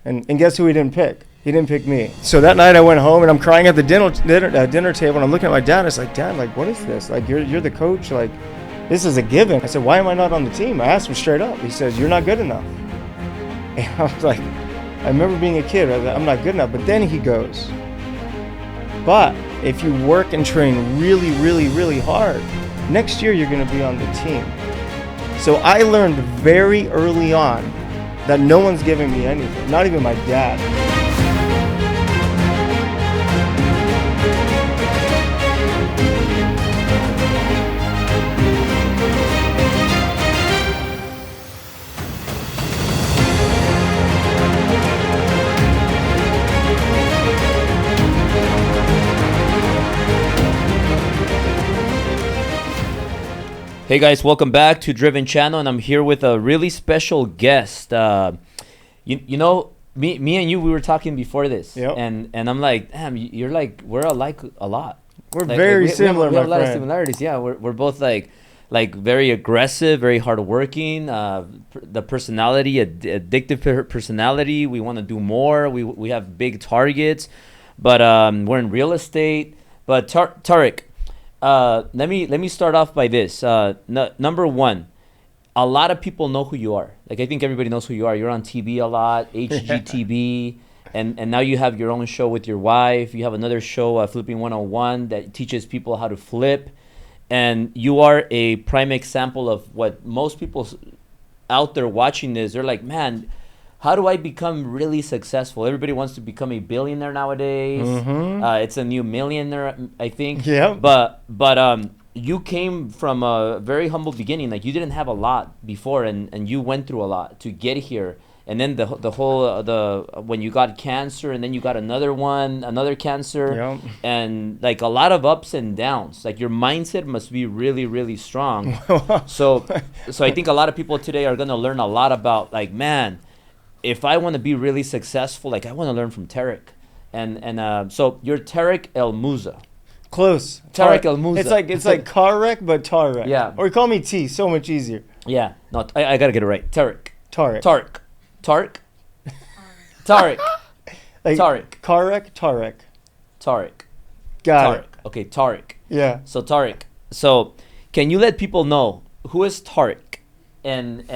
And guess who he didn't pick? He didn't pick me. So that night I went home and I'm crying at the dinner table and I'm looking at my dad. It's like, Dad, like, what is this? Like, you're the coach. Like, this is a given. I said, why am I not on the team? I asked him straight up. He says, you're not good enough. And I was like, I remember being a kid. I was like, I'm not good enough. But then he goes, but if you work and train really, really, really hard, next year you're going to be on the team. So I learned very early on that no one's giving me anything, not even my dad. Hey guys, welcome back to Driven Channel, and I'm here with a really special guest. You know, me and you, we were talking before this, yep. and I'm like, damn, you're like, we're alike a lot. We're like, very similar, we have a lot friend. of similarities. Yeah, we're both like very aggressive, very hardworking. The personality, addictive personality. We want to do more. We have big targets, but we're in real estate. But Tarek. Let me start off by this. Number one, a lot of people know who you are. Like, I think everybody knows who you are. You're on TV a lot, HGTV, and now you have your own show with your wife. You have another show, Flipping 101, that teaches people how to flip. And you are a prime example of what most people out there watching this, they're like, man, how do I become really successful? Everybody wants to become a billionaire nowadays. Mm-hmm. It's a new millionaire, I think. Yeah. But you came from a very humble beginning. Like, you didn't have a lot before, and you went through a lot to get here. And then the whole when you got cancer, and then you got another cancer, yeah. And like a lot of ups and downs. Like, your mindset must be really, really strong. so I think a lot of people today are gonna learn a lot about, like, man, if I want to be really successful, like, I want to learn from Tarek. And so you're Tarek El Moussa. Close. Tarek El Moussa. It's like car wreck, but tar wreck. Yeah. Or call me T, so much easier. Yeah. No, I got to get it right. Tarek. Tarek. Tarek. Like, Tarek. Car wreck, Tarek. Got it. Okay, Tarek. Yeah. So Tarek. So can you let people know who is Tarek, and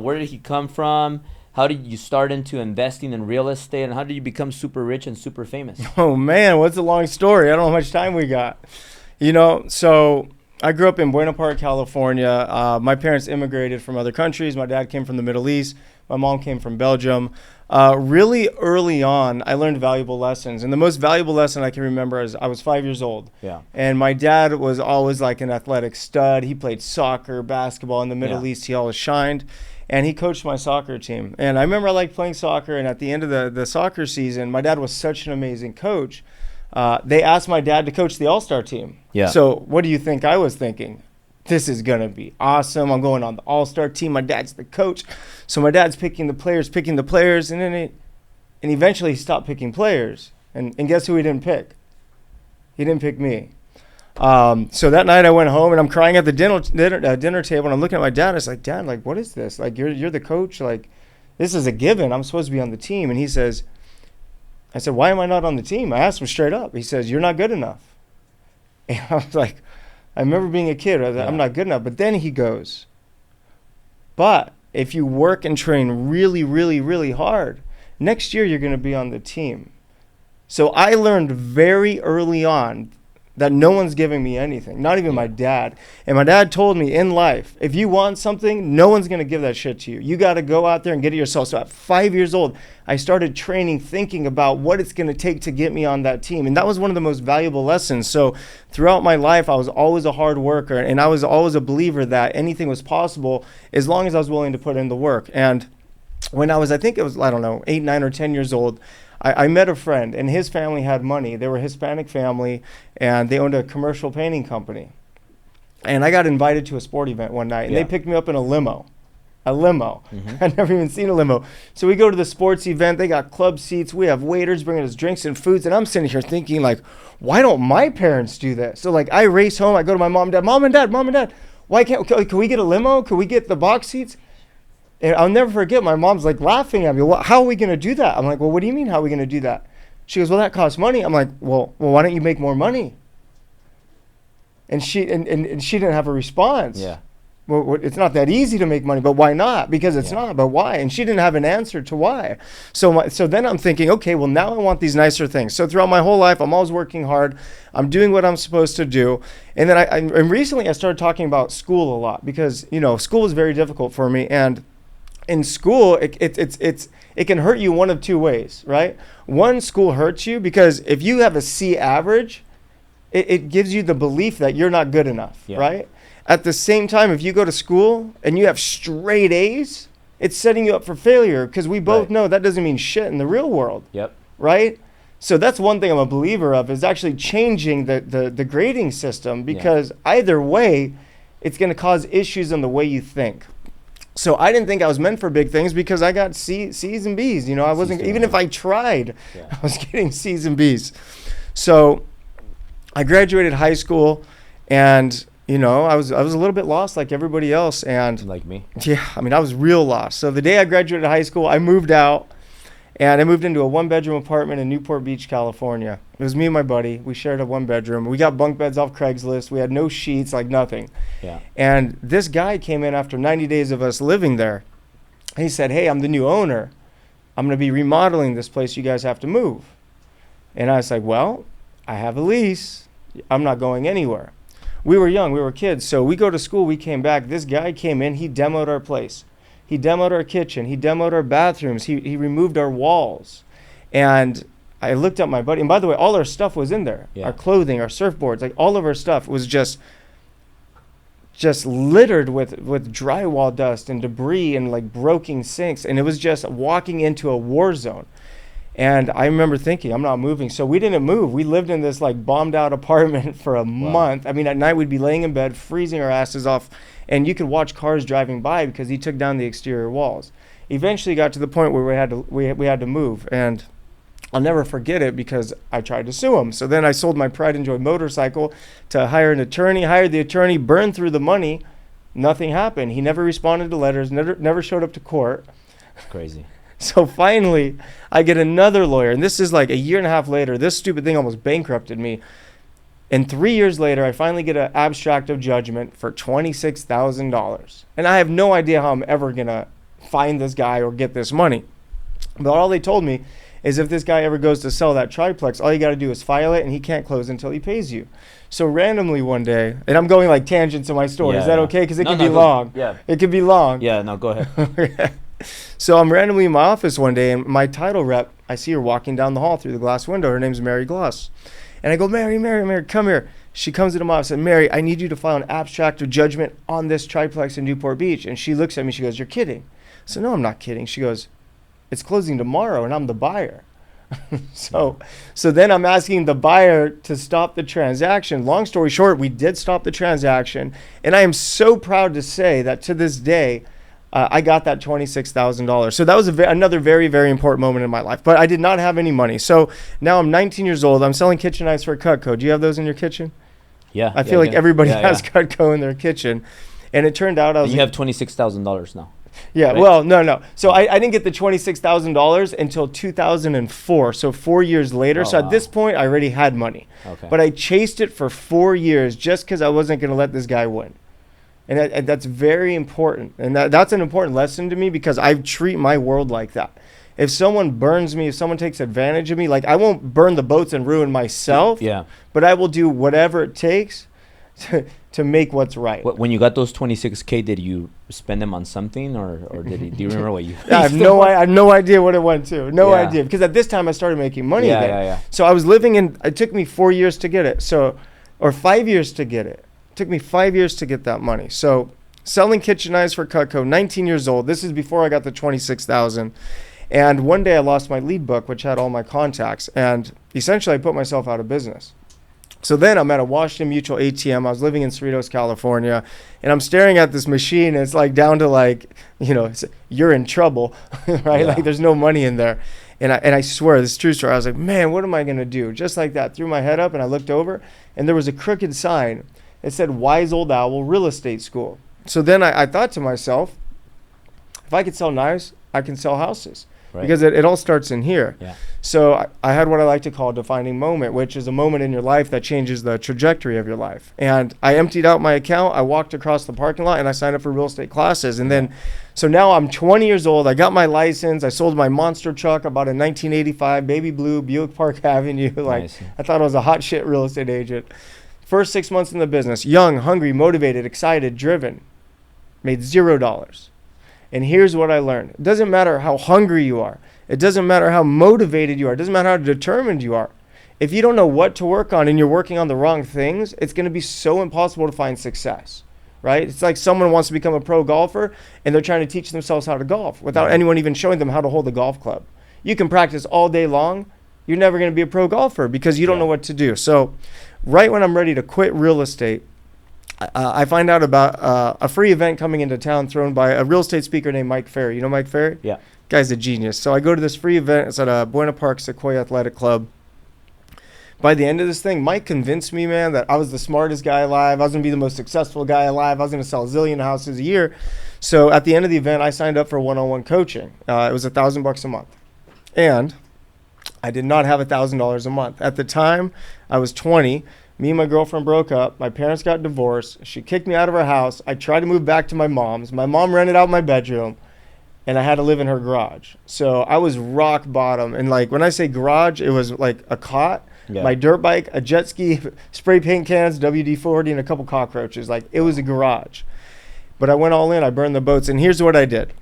where did he come from? How did you start into investing in real estate, and how did you become super rich and super famous? Oh, man, what's a long story? I don't know how much time we got. So I grew up in Buena Park, California. My parents immigrated from other countries. My dad came from the Middle East. My mom came from Belgium. Really early on, I learned valuable lessons. And the most valuable lesson I can remember is I was 5 years old. Yeah. And my dad was always like an athletic stud. He played soccer, basketball in the Middle East. He always shined. And he coached my soccer team. And I remember I liked playing soccer. And at the end of the soccer season, my dad was such an amazing coach. They asked my dad to coach the All-Star team. Yeah. So what do you think I was thinking? This is going to be awesome. I'm going on the All-Star team. My dad's the coach. So my dad's picking the players. And then eventually he stopped picking players. And guess who he didn't pick? He didn't pick me. So that night I went home and I'm crying at the dinner table and I'm looking at my dad. It's like, Dad, like, what is this? Like, you're the coach. Like, this is a given. I'm supposed to be on the team. And he says, I said, why am I not on the team? I asked him straight up. He says, you're not good enough. And I was like, I remember being a kid. I was like, I'm not good enough. But then he goes, but if you work and train really, really, really hard, next year you're going to be on the team. So I learned very early on that no one's giving me anything, not even my dad. And my dad told me in life, if you want something, no one's going to give that shit to you. You got to go out there and get it yourself. So at 5 years old, I started training, thinking about what it's going to take to get me on that team. And that was one of the most valuable lessons. So throughout my life, I was always a hard worker. And I was always a believer that anything was possible as long as I was willing to put in the work. And when I was, I think it was, 8, 9, or 10 years old, I met a friend, and his family had money. They were a Hispanic family, and they owned a commercial painting company. And I got invited to a sport event one night, and they picked me up in a limo. Mm-hmm. I'd never even seen a limo. So we go to the sports event. They got club seats. We have waiters bringing us drinks and foods. And I'm sitting here thinking, like, why don't my parents do this? So, like, I race home. I go to my mom and dad. Mom and dad, why can we get a limo? Can we get the box seats? And I'll never forget, my mom's like laughing at me. Well, how are we going to do that? I'm like, well, what do you mean, how are we going to do that? She goes, well, that costs money. I'm like, well, why don't you make more money? And she didn't have a response. Yeah. Well, it's not that easy to make money, but why not? Because it's not, but why? And she didn't have an answer to why. So then I'm thinking, okay, well, now I want these nicer things. So throughout my whole life, I'm always working hard. I'm doing what I'm supposed to do. And then and recently I started talking about school a lot because, school was very difficult for me. And in school, it can hurt you one of two ways, right? One, school hurts you because if you have a C average, it gives you the belief that you're not good enough, right? At the same time, if you go to school and you have straight A's, it's setting you up for failure because we both know that doesn't mean shit in the real world. Yep. Right? So that's one thing I'm a believer of, is actually changing the grading system, because either way, it's going to cause issues in the way you think. So I didn't think I was meant for big things because I got C's and B's. I wasn't, even if I tried, I was getting C's and B's. So I graduated high school, and I was a little bit lost like everybody else. And like me. Yeah, I was real lost. So the day I graduated high school, I moved out, and I moved into a 1-bedroom apartment in Newport Beach, California. It was me and my buddy. We shared a 1-bedroom. We got bunk beds off Craigslist. We had no sheets, like nothing. Yeah. And this guy came in after 90 days of us living there. He said, hey, I'm the new owner. I'm going to be remodeling this place. You guys have to move. And I was like, well, I have a lease. I'm not going anywhere. We were young, we were kids, so we go to school, we came back. This guy came in, he demoed our place. He demoed our kitchen, he demoed our bathrooms, he removed our walls. And I looked at my buddy, and by the way, all our stuff was in there. Our clothing, our surfboards, like all of our stuff was just littered with drywall dust and debris and like broken sinks. And it was just walking into a war zone. And I remember thinking, I'm not moving. So we didn't move. We lived in this like bombed out apartment for a month. At night we'd be laying in bed, freezing our asses off. And you could watch cars driving by because he took down the exterior walls. Eventually got to the point where we had to move. And I'll never forget it because I tried to sue him. So then I sold my Pride and Joy motorcycle to hire an attorney, hired the attorney, burned through the money. Nothing happened. He never responded to letters, never showed up to court. Crazy. So finally, I get another lawyer, and this is like a year and a half later. This stupid thing almost bankrupted me. And 3 years later, I finally get an abstract of judgment for $26,000. And I have no idea how I'm ever going to find this guy or get this money. But all they told me is if this guy ever goes to sell that triplex, all you got to do is file it, and he can't close until he pays you. So randomly one day, and I'm going like tangents in my story. Is that okay? Because it can be long. Yeah. It can be long. Yeah, no, go ahead. So I'm randomly in my office one day, and my title rep, I see her walking down the hall through the glass window. Her name's Mary Gloss. And I go, Mary, come here. She comes into my office and said, Mary, I need you to file an abstract of judgment on this triplex in Newport Beach. And she looks at me, she goes, you're kidding. I said, no, I'm not kidding. She goes, it's closing tomorrow, and I'm the buyer. So then I'm asking the buyer to stop the transaction. Long story short, we did stop the transaction. And I am so proud to say that to this day, I got that $26,000. So that was another very, very important moment in my life. But I did not have any money. So now I'm 19 years old. I'm selling kitchen knives for Cutco. Do you have those in your kitchen? Yeah. I feel like everybody has Cutco in their kitchen. And it turned out you have $26,000 now. Yeah, right? Well, no. So I didn't get the $26,000 until 2004. So 4 years later. So at this point, I already had money. Okay. But I chased it for 4 years just because I wasn't going to let this guy win. And that's very important. And that's an important lesson to me because I treat my world like that. If someone burns me, if someone takes advantage of me, like I won't burn the boats and ruin myself. Yeah. But I will do whatever it takes to make what's right. When you got those $26K, did you spend them on something, or do you remember what you? I have no idea what it went to. No idea, because at this time I started making money again. Yeah. So I was living in. It took me 4 years to get it. Or 5 years to get it. It took me 5 years to get that money. So selling kitchen knives for Cutco, 19 years old. This is before I got the 26,000. And one day I lost my lead book, which had all my contacts, and essentially I put myself out of business. So then I'm at a Washington Mutual ATM. I was living in Cerritos, California, and I'm staring at this machine. And it's like down to like, you're in trouble, right? Yeah. Like there's no money in there. And I swear, this is true story. I was like, man, what am I going to do? Just like that, threw my head up and I looked over and there was a crooked sign. It said Wise Old Owl Real Estate School. So then I thought to myself, if If I could sell knives, I can sell houses. Right. Because it all starts in here. Yeah. So I had what I like to call a defining moment, which is a moment in your life that changes the trajectory of your life. And I emptied out my account. I walked across the parking lot and I signed up for real estate classes. And then, so now I'm 20 years old. I got my license. I sold my monster truck, about a 1985 baby blue Buick Park Avenue. Like, I thought I was a hot shit real estate agent. First 6 months in the business, young, hungry, motivated, excited, driven, made $0. And here's what I learned. It doesn't matter how hungry you are. It doesn't matter how motivated you are. It doesn't matter how determined you are. If you don't know what to work on and you're working on the wrong things, it's going to be so impossible to find success, right? It's like someone wants to become a pro golfer and they're trying to teach themselves how to golf without anyone even showing them how to hold a golf club. You can practice all day long. You're never going to be a pro golfer because you don't know what to do. So right when I'm ready to quit real estate, I find out about a free event coming into town thrown by a real estate speaker named Mike Ferry. You know Mike Ferry? Yeah. Guy's a genius. So I go to this free event. It's at Buena Park Sequoia Athletic Club. By the end of this thing, Mike convinced me, man, that I was the smartest guy alive. I was going to be the most successful guy alive. I was going to sell a zillion houses a year. So at the end of the event, I signed up for one-on-one coaching. It was $1,000 a month. And I did not have $1,000 a month. At the time, I was 20. Me and my girlfriend broke up. My parents got divorced. She kicked me out of her house. I tried to move back to my mom's. My mom rented out my bedroom, and I had to live in her garage. So I was rock bottom. And like when I say garage, it was like a cot, my dirt bike, a jet ski, spray paint cans, WD-40, and a couple cockroaches. Like it was a garage. But I went all in. I burned the boats. And here's what I did.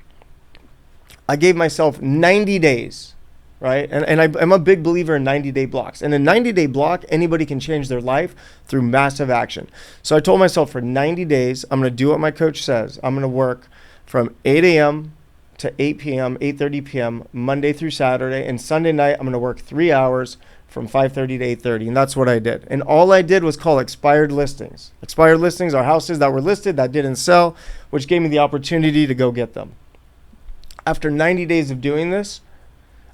I gave myself 90 days. Right? And I'm a big believer in 90-day blocks. And a 90-day block, anybody can change their life through massive action. So I told myself for 90 days, I'm going to do what my coach says. I'm going to work from 8 a.m. to 8 p.m., 8:30 p.m., Monday through Saturday. And Sunday night, I'm going to work 3 hours from 5:30 to 8:30. And that's what I did. And all I did was call expired listings. Expired listings are houses that were listed that didn't sell, which gave me the opportunity to go get them. After 90 days of doing this,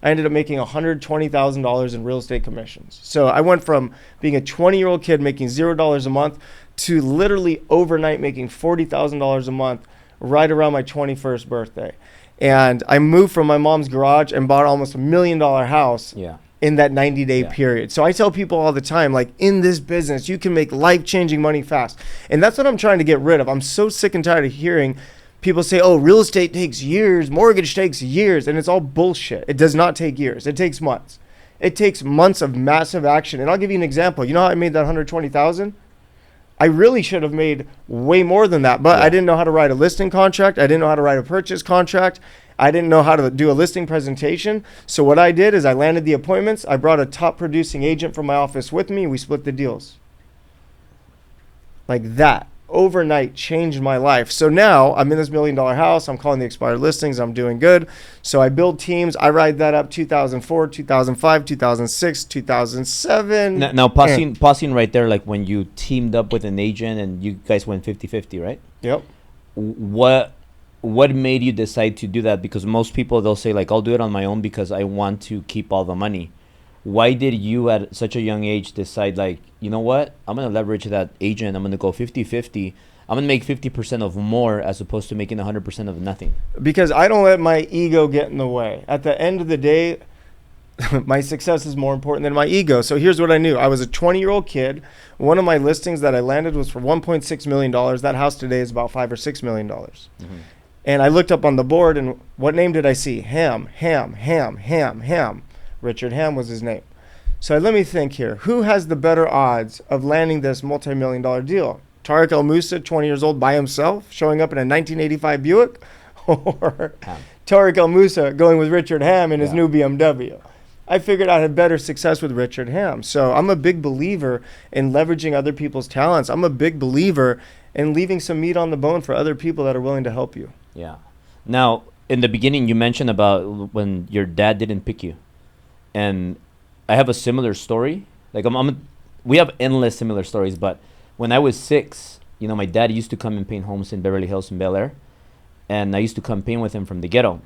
I ended up making $120,000 in real estate commissions. So I went from being a 20-year-old kid making $0 a month to literally overnight making $40,000 a month right around my 21st birthday. And I moved from my mom's garage and bought almost $1 million house in that 90-day period. So I tell people all the time, like in this business, you can make life-changing money fast. And that's what I'm trying to get rid of. I'm so sick and tired of hearing people say, oh, real estate takes years, mortgage takes years, and it's all bullshit. It does not take years. It takes months. It takes months of massive action. And I'll give you an example. You know how I made that $120,000? I really should have made way more than that, but I didn't know how to write a listing contract. I didn't know how to write a purchase contract. I didn't know how to do a listing presentation. So what I did is I landed the appointments. I brought a top producing agent from my office with me. We split the deals. Like that. Overnight changed my life. So now I'm in this $1 million house. I'm calling the expired listings. I'm doing good. So I build teams. I ride that up 2004, 2005, 2006, 2007. Now pausing right there, like when you teamed up with an agent and you guys went 50-50, right? Yep. What made you decide to do that? Because most people, they'll say like, I'll do it on my own because I want to keep all the money. Why did you at such a young age decide like, you know what, I'm going to leverage that agent. I'm going to go 50-50. I'm going to make 50% of more as opposed to making 100% of nothing. Because I don't let my ego get in the way. At the end of the day, my success is more important than my ego. So here's what I knew. I was a 20-year-old kid. One of my listings that I landed was for $1.6 million. That house today is about $5 or $6 million. Mm-hmm. And I looked up on the board, and what name did I see? Ham. Richard Ham was his name. So let me think here. Who has the better odds of landing this multi-million-dollar deal? Tarek El Moussa, 20 years old by himself, showing up in a 1985 Buick? Or Tarek El Moussa going with Richard Ham in his new BMW? I figured I'd have better success with Richard Ham. So I'm a big believer in leveraging other people's talents. I'm a big believer in leaving some meat on the bone for other people that are willing to help you. Yeah. Now, in the beginning, you mentioned about when your dad didn't pick you. And I have a similar story. Like we have endless similar stories. But when I was 6, you know, my dad used to come and paint homes in Beverly Hills and Bel Air, and I used to come paint with him from the ghetto.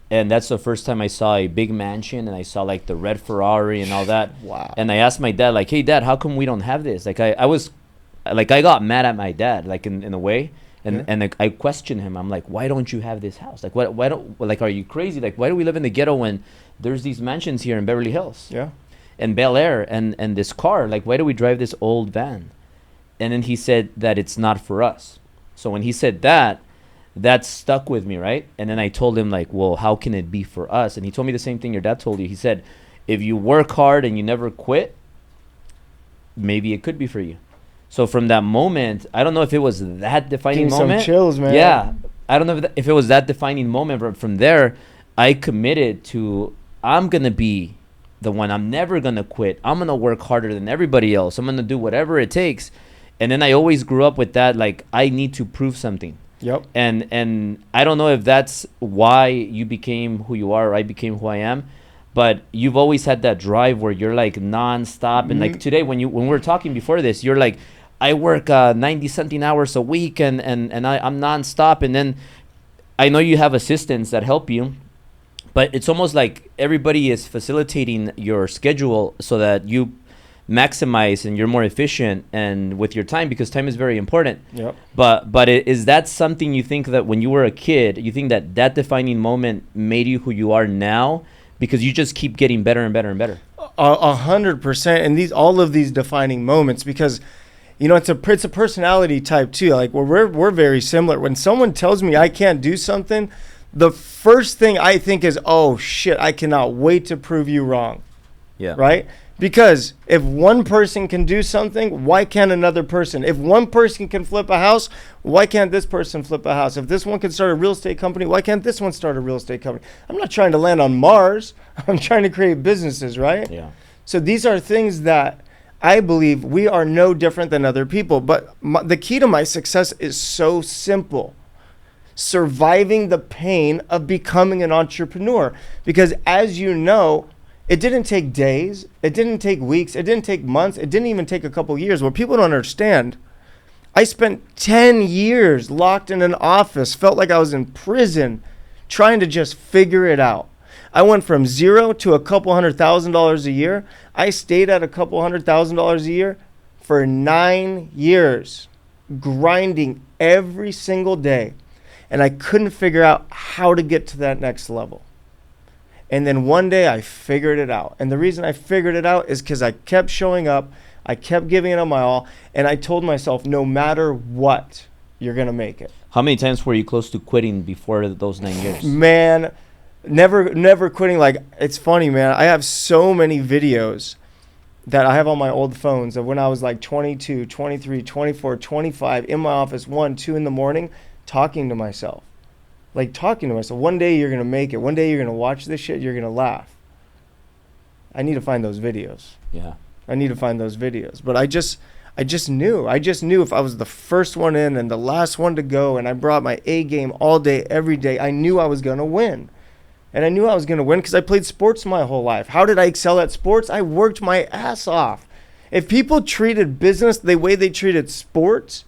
And that's the first time I saw a big mansion, and I saw like the red Ferrari and all that. Wow. And I asked my dad, like, "Hey, Dad, how come we don't have this?" Like I got mad at my dad, like in a way, And I question him. I'm like, why don't you have this house? Like, why don't, like, are you crazy? Like, why do we live in the ghetto when there's these mansions here in Beverly Hills? Yeah. And Bel Air and this car? Like, why do we drive this old van? And then he said that it's not for us. So when he said that stuck with me, right? And then I told him, like, well, how can it be for us? And he told me the same thing your dad told you. He said, if you work hard and you never quit, maybe it could be for you. So from that moment, I don't know if it was that defining moment. Some chills, man. Yeah. I don't know if it was that defining moment, but from there, I committed to, I'm going to be the one. I'm never going to quit. I'm going to work harder than everybody else. I'm going to do whatever it takes. And then I always grew up with that, like, I need to prove something. Yep. And I don't know if that's why you became who you are or I became who I am, but you've always had that drive where you're like nonstop. And like today, when we were talking before this, you're like, I work 90 something hours a week and I'm nonstop. And then I know you have assistants that help you, but it's almost like everybody is facilitating your schedule so that you maximize and you're more efficient and with your time, because time is very important. Yep. But is that something you think that when you were a kid, you think that defining moment made you who you are now, because you just keep getting better and better and better? 100%. And all of these defining moments, because it's a personality type too. Like we're very similar. When someone tells me I can't do something, the first thing I think is, oh shit, I cannot wait to prove you wrong. Yeah. Right? Because if one person can do something, why can't another person? If one person can flip a house, why can't this person flip a house? If this one can start a real estate company, why can't this one start a real estate company? I'm not trying to land on Mars. I'm trying to create businesses, right? Yeah. So these are things that I believe we are no different than other people. But the key to my success is so simple. Surviving the pain of becoming an entrepreneur. Because as you know, it didn't take days, it didn't take weeks, it didn't take months, it didn't even take a couple years. What people don't understand, I spent 10 years locked in an office, felt like I was in prison, trying to just figure it out. I went from zero to a couple $100,000 a year. I stayed at a couple $100,000 a year for 9 years, grinding every single day. And I couldn't figure out how to get to that next level. And then one day I figured it out. And the reason I figured it out is because I kept showing up. I kept giving it my all. And I told myself, no matter what, you're going to make it. How many times were you close to quitting before those 9 years? Man, never quitting. Like, it's funny, man. I have so many videos that I have on my old phones of when I was like 22, 23, 24, 25 in my office, 1, 2 in the morning, talking to myself. Like talking to myself, one day you're going to make it. One day you're going to watch this shit. You're going to laugh. I need to find those videos. Yeah. I need to find those videos. But I just knew if I was the first one in and the last one to go and I brought my A game all day, every day, I knew I was going to win. And I knew I was going to win because I played sports my whole life. How did I excel at sports? I worked my ass off. If people treated business the way they treated sports,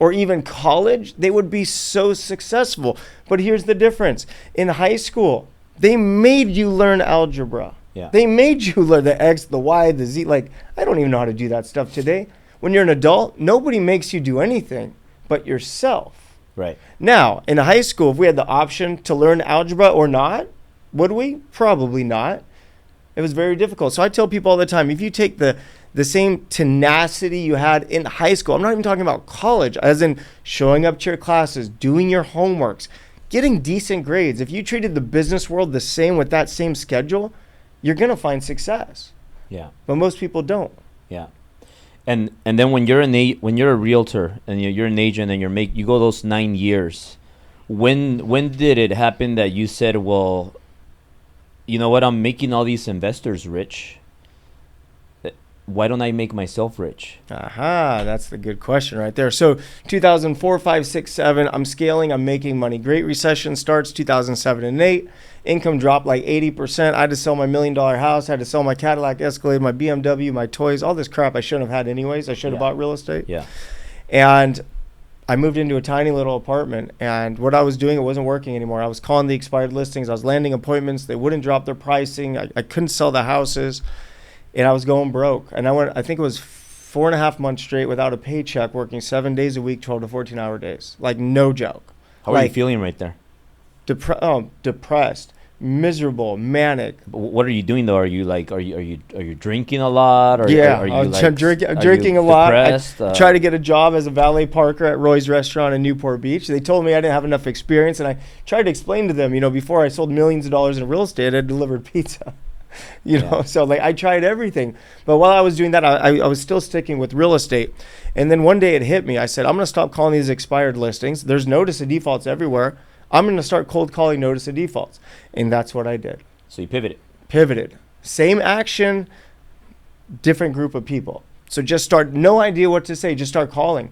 or even college, they would be so successful. But here's the difference. In high school, they made you learn algebra. Yeah. They made you learn the X, the Y, the Z. Like, I don't even know how to do that stuff today. When you're an adult, nobody makes you do anything but yourself. Right. Now, in high school, if we had the option to learn algebra or not, would we? Probably not. It was very difficult. So I tell people all the time, if you take the same tenacity you had in high school, I'm not even talking about college, as in showing up to your classes, doing your homeworks, getting decent grades. If you treated the business world the same with that same schedule, you're going to find success. Yeah. But most people don't. Yeah. And then when you're a realtor and you're an agent and you go those 9 years, when did it happen that you said, well, you know what, I'm making all these investors rich. Why don't I make myself rich? Aha, that's the good question right there. So 2004, 5, 6, 7, I'm scaling, I'm making money. Great recession starts 2007 and 8. Income dropped like 80%. I had to sell my $1 million house. I had to sell my Cadillac Escalade, my BMW, my toys, all this crap I shouldn't have had anyways. I should have bought real estate. Yeah. And I moved into a tiny little apartment, and what I was doing, it wasn't working anymore. I was calling the expired listings. I was landing appointments. They wouldn't drop their pricing. I couldn't sell the houses. And I was going broke. And I think it was 4.5 months straight without a paycheck, working 7 days a week, 12 to 14-hour days. Like, no joke. How are you feeling right there? Depressed, miserable, manic. What are you doing though? Are you drinking a lot? Or yeah, are you I'm drinking a lot. I tried to get a job as a valet parker at Roy's Restaurant in Newport Beach. They told me I didn't have enough experience, and I tried to explain to them, before I sold millions of dollars in real estate, I delivered pizza. So like I tried everything. But while I was doing that, I was still sticking with real estate. And then one day it hit me. I said, I'm going to stop calling these expired listings. There's notice of defaults everywhere. I'm going to start cold calling notice of defaults. And that's what I did. So you Pivoted. Same action, different group of people. So just no idea what to say, just start calling.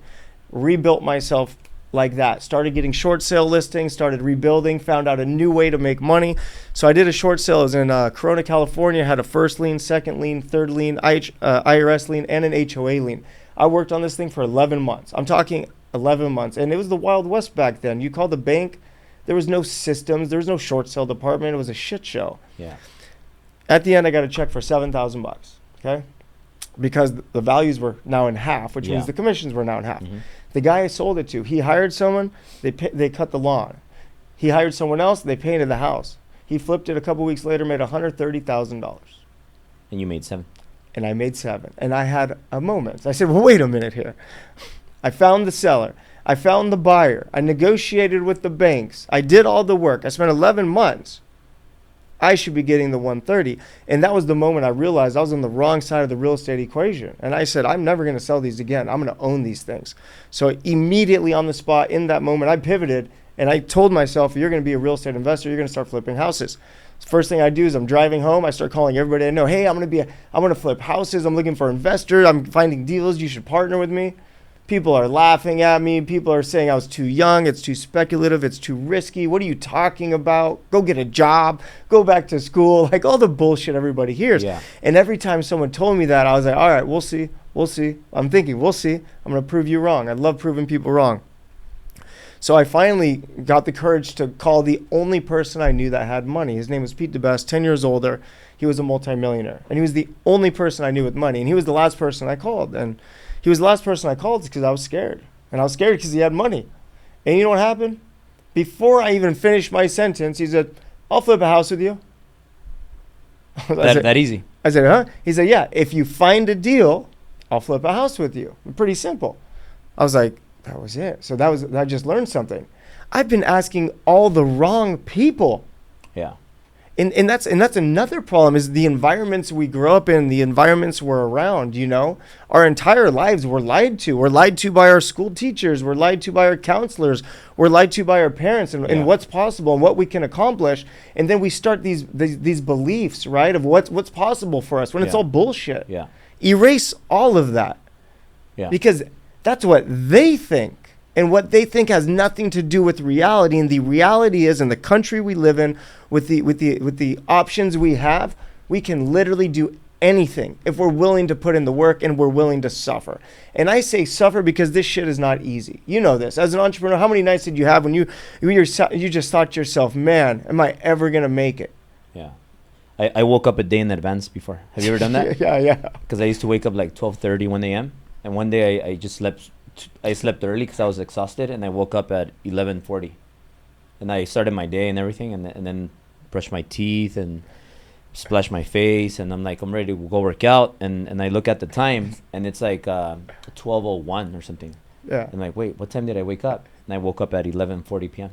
Rebuilt myself like that. Started getting short sale listings, started rebuilding, found out a new way to make money. So I did a short sale. It was in Corona, California, had a first lien, second lien, third lien, IRS lien, and an HOA lien. I worked on this thing for 11 months. I'm talking 11 months. And it was the Wild West back then. You called the bank. There was no systems. There was no short sale department. It was a shit show. Yeah. At the end, I got a check for $7,000, okay? Because the values were now in half, which means the commissions were now in half. Mm-hmm. The guy I sold it to, he hired someone, they cut the lawn. He hired someone else, they painted the house. He flipped it a couple weeks later, made $130,000. And you made 7. And I made 7. And I had a moment. I said, well, wait a minute here. I found the seller. I found the buyer. I negotiated with the banks. I did all the work. I spent 11 months. I should be getting the 130. And that was the moment I realized I was on the wrong side of the real estate equation. And I said, I'm never going to sell these again. I'm going to own these things. So immediately on the spot, in that moment, I pivoted and I told myself, you're going to be a real estate investor. You're going to start flipping houses. First thing I do is I'm driving home. I start calling everybody I know. Hey, I'm going to flip houses. I'm looking for investors. I'm finding deals. You should partner with me. People are laughing at me. People are saying I was too young. It's too speculative. It's too risky. What are you talking about? Go get a job. Go back to school. Like all the bullshit everybody hears. Yeah. And every time someone told me that, I was like, all right, we'll see. We'll see. I'm thinking, we'll see. I'm going to prove you wrong. I love proving people wrong. So I finally got the courage to call the only person I knew that had money. His name was Pete DeBest, 10 years older. He was a multimillionaire. And he was the only person I knew with money. And he was the last person I called. And he was the last person I called because I was scared. And I was scared because he had money. And you know what happened? Before I even finished my sentence, he said, I'll flip a house with you. That easy. I said, huh? He said, yeah, if you find a deal, I'll flip a house with you. Pretty simple. I was like, that was it. So I just learned something. I've been asking all the wrong people. Yeah. And that's another problem is the environments we grow up in, the environments we're around, Our entire lives we're lied to. We're lied to by our school teachers. We're lied to by our counselors. We're lied to by our parents and what's possible and what we can accomplish. And then we start these beliefs, right, of what's possible for us when it's all bullshit. Yeah. Erase all of that. Yeah. Because that's what they think. And what they think has nothing to do with reality. And the reality is, in the country we live in, with the options we have, we can literally do anything if we're willing to put in the work and we're willing to suffer. And I say suffer because this shit is not easy. You know this. As an entrepreneur, how many nights did you have when you just thought to yourself, man, am I ever going to make it? Yeah. I woke up a day in advance before. Have you ever done that? Yeah. Because I used to wake up like 12:30, 1 a.m. And one day I just slept. I slept early because I was exhausted, and I woke up at 11:40, and I started my day and everything, and then brushed my teeth and splashed my face, and I'm like, I'm ready to go work out, and I look at the time, and it's like 12:01 or something. Yeah. I'm like, wait, what time did I wake up? And I woke up at 11:40 p.m.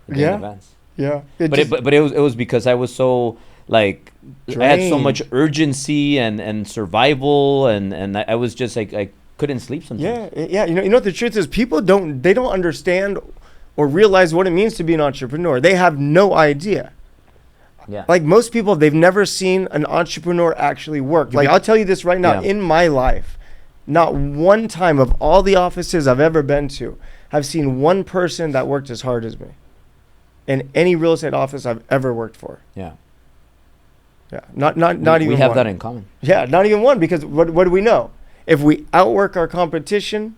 In advance. Yeah. But it was because I was so like drained. I had so much urgency and survival, and I was just like I couldn't sleep sometimes. Yeah. You know what the truth is? People don't understand or realize what it means to be an entrepreneur. They have no idea. Yeah. Like most people, they've never seen an entrepreneur actually work. Like I'll tell you this right now, in my life, not one time of all the offices I've ever been to, I've seen one person that worked as hard as me in any real estate office I've ever worked for. Yeah. Yeah. Not even we have one. that in common. Yeah, not even one, because what do we know? If we outwork our competition,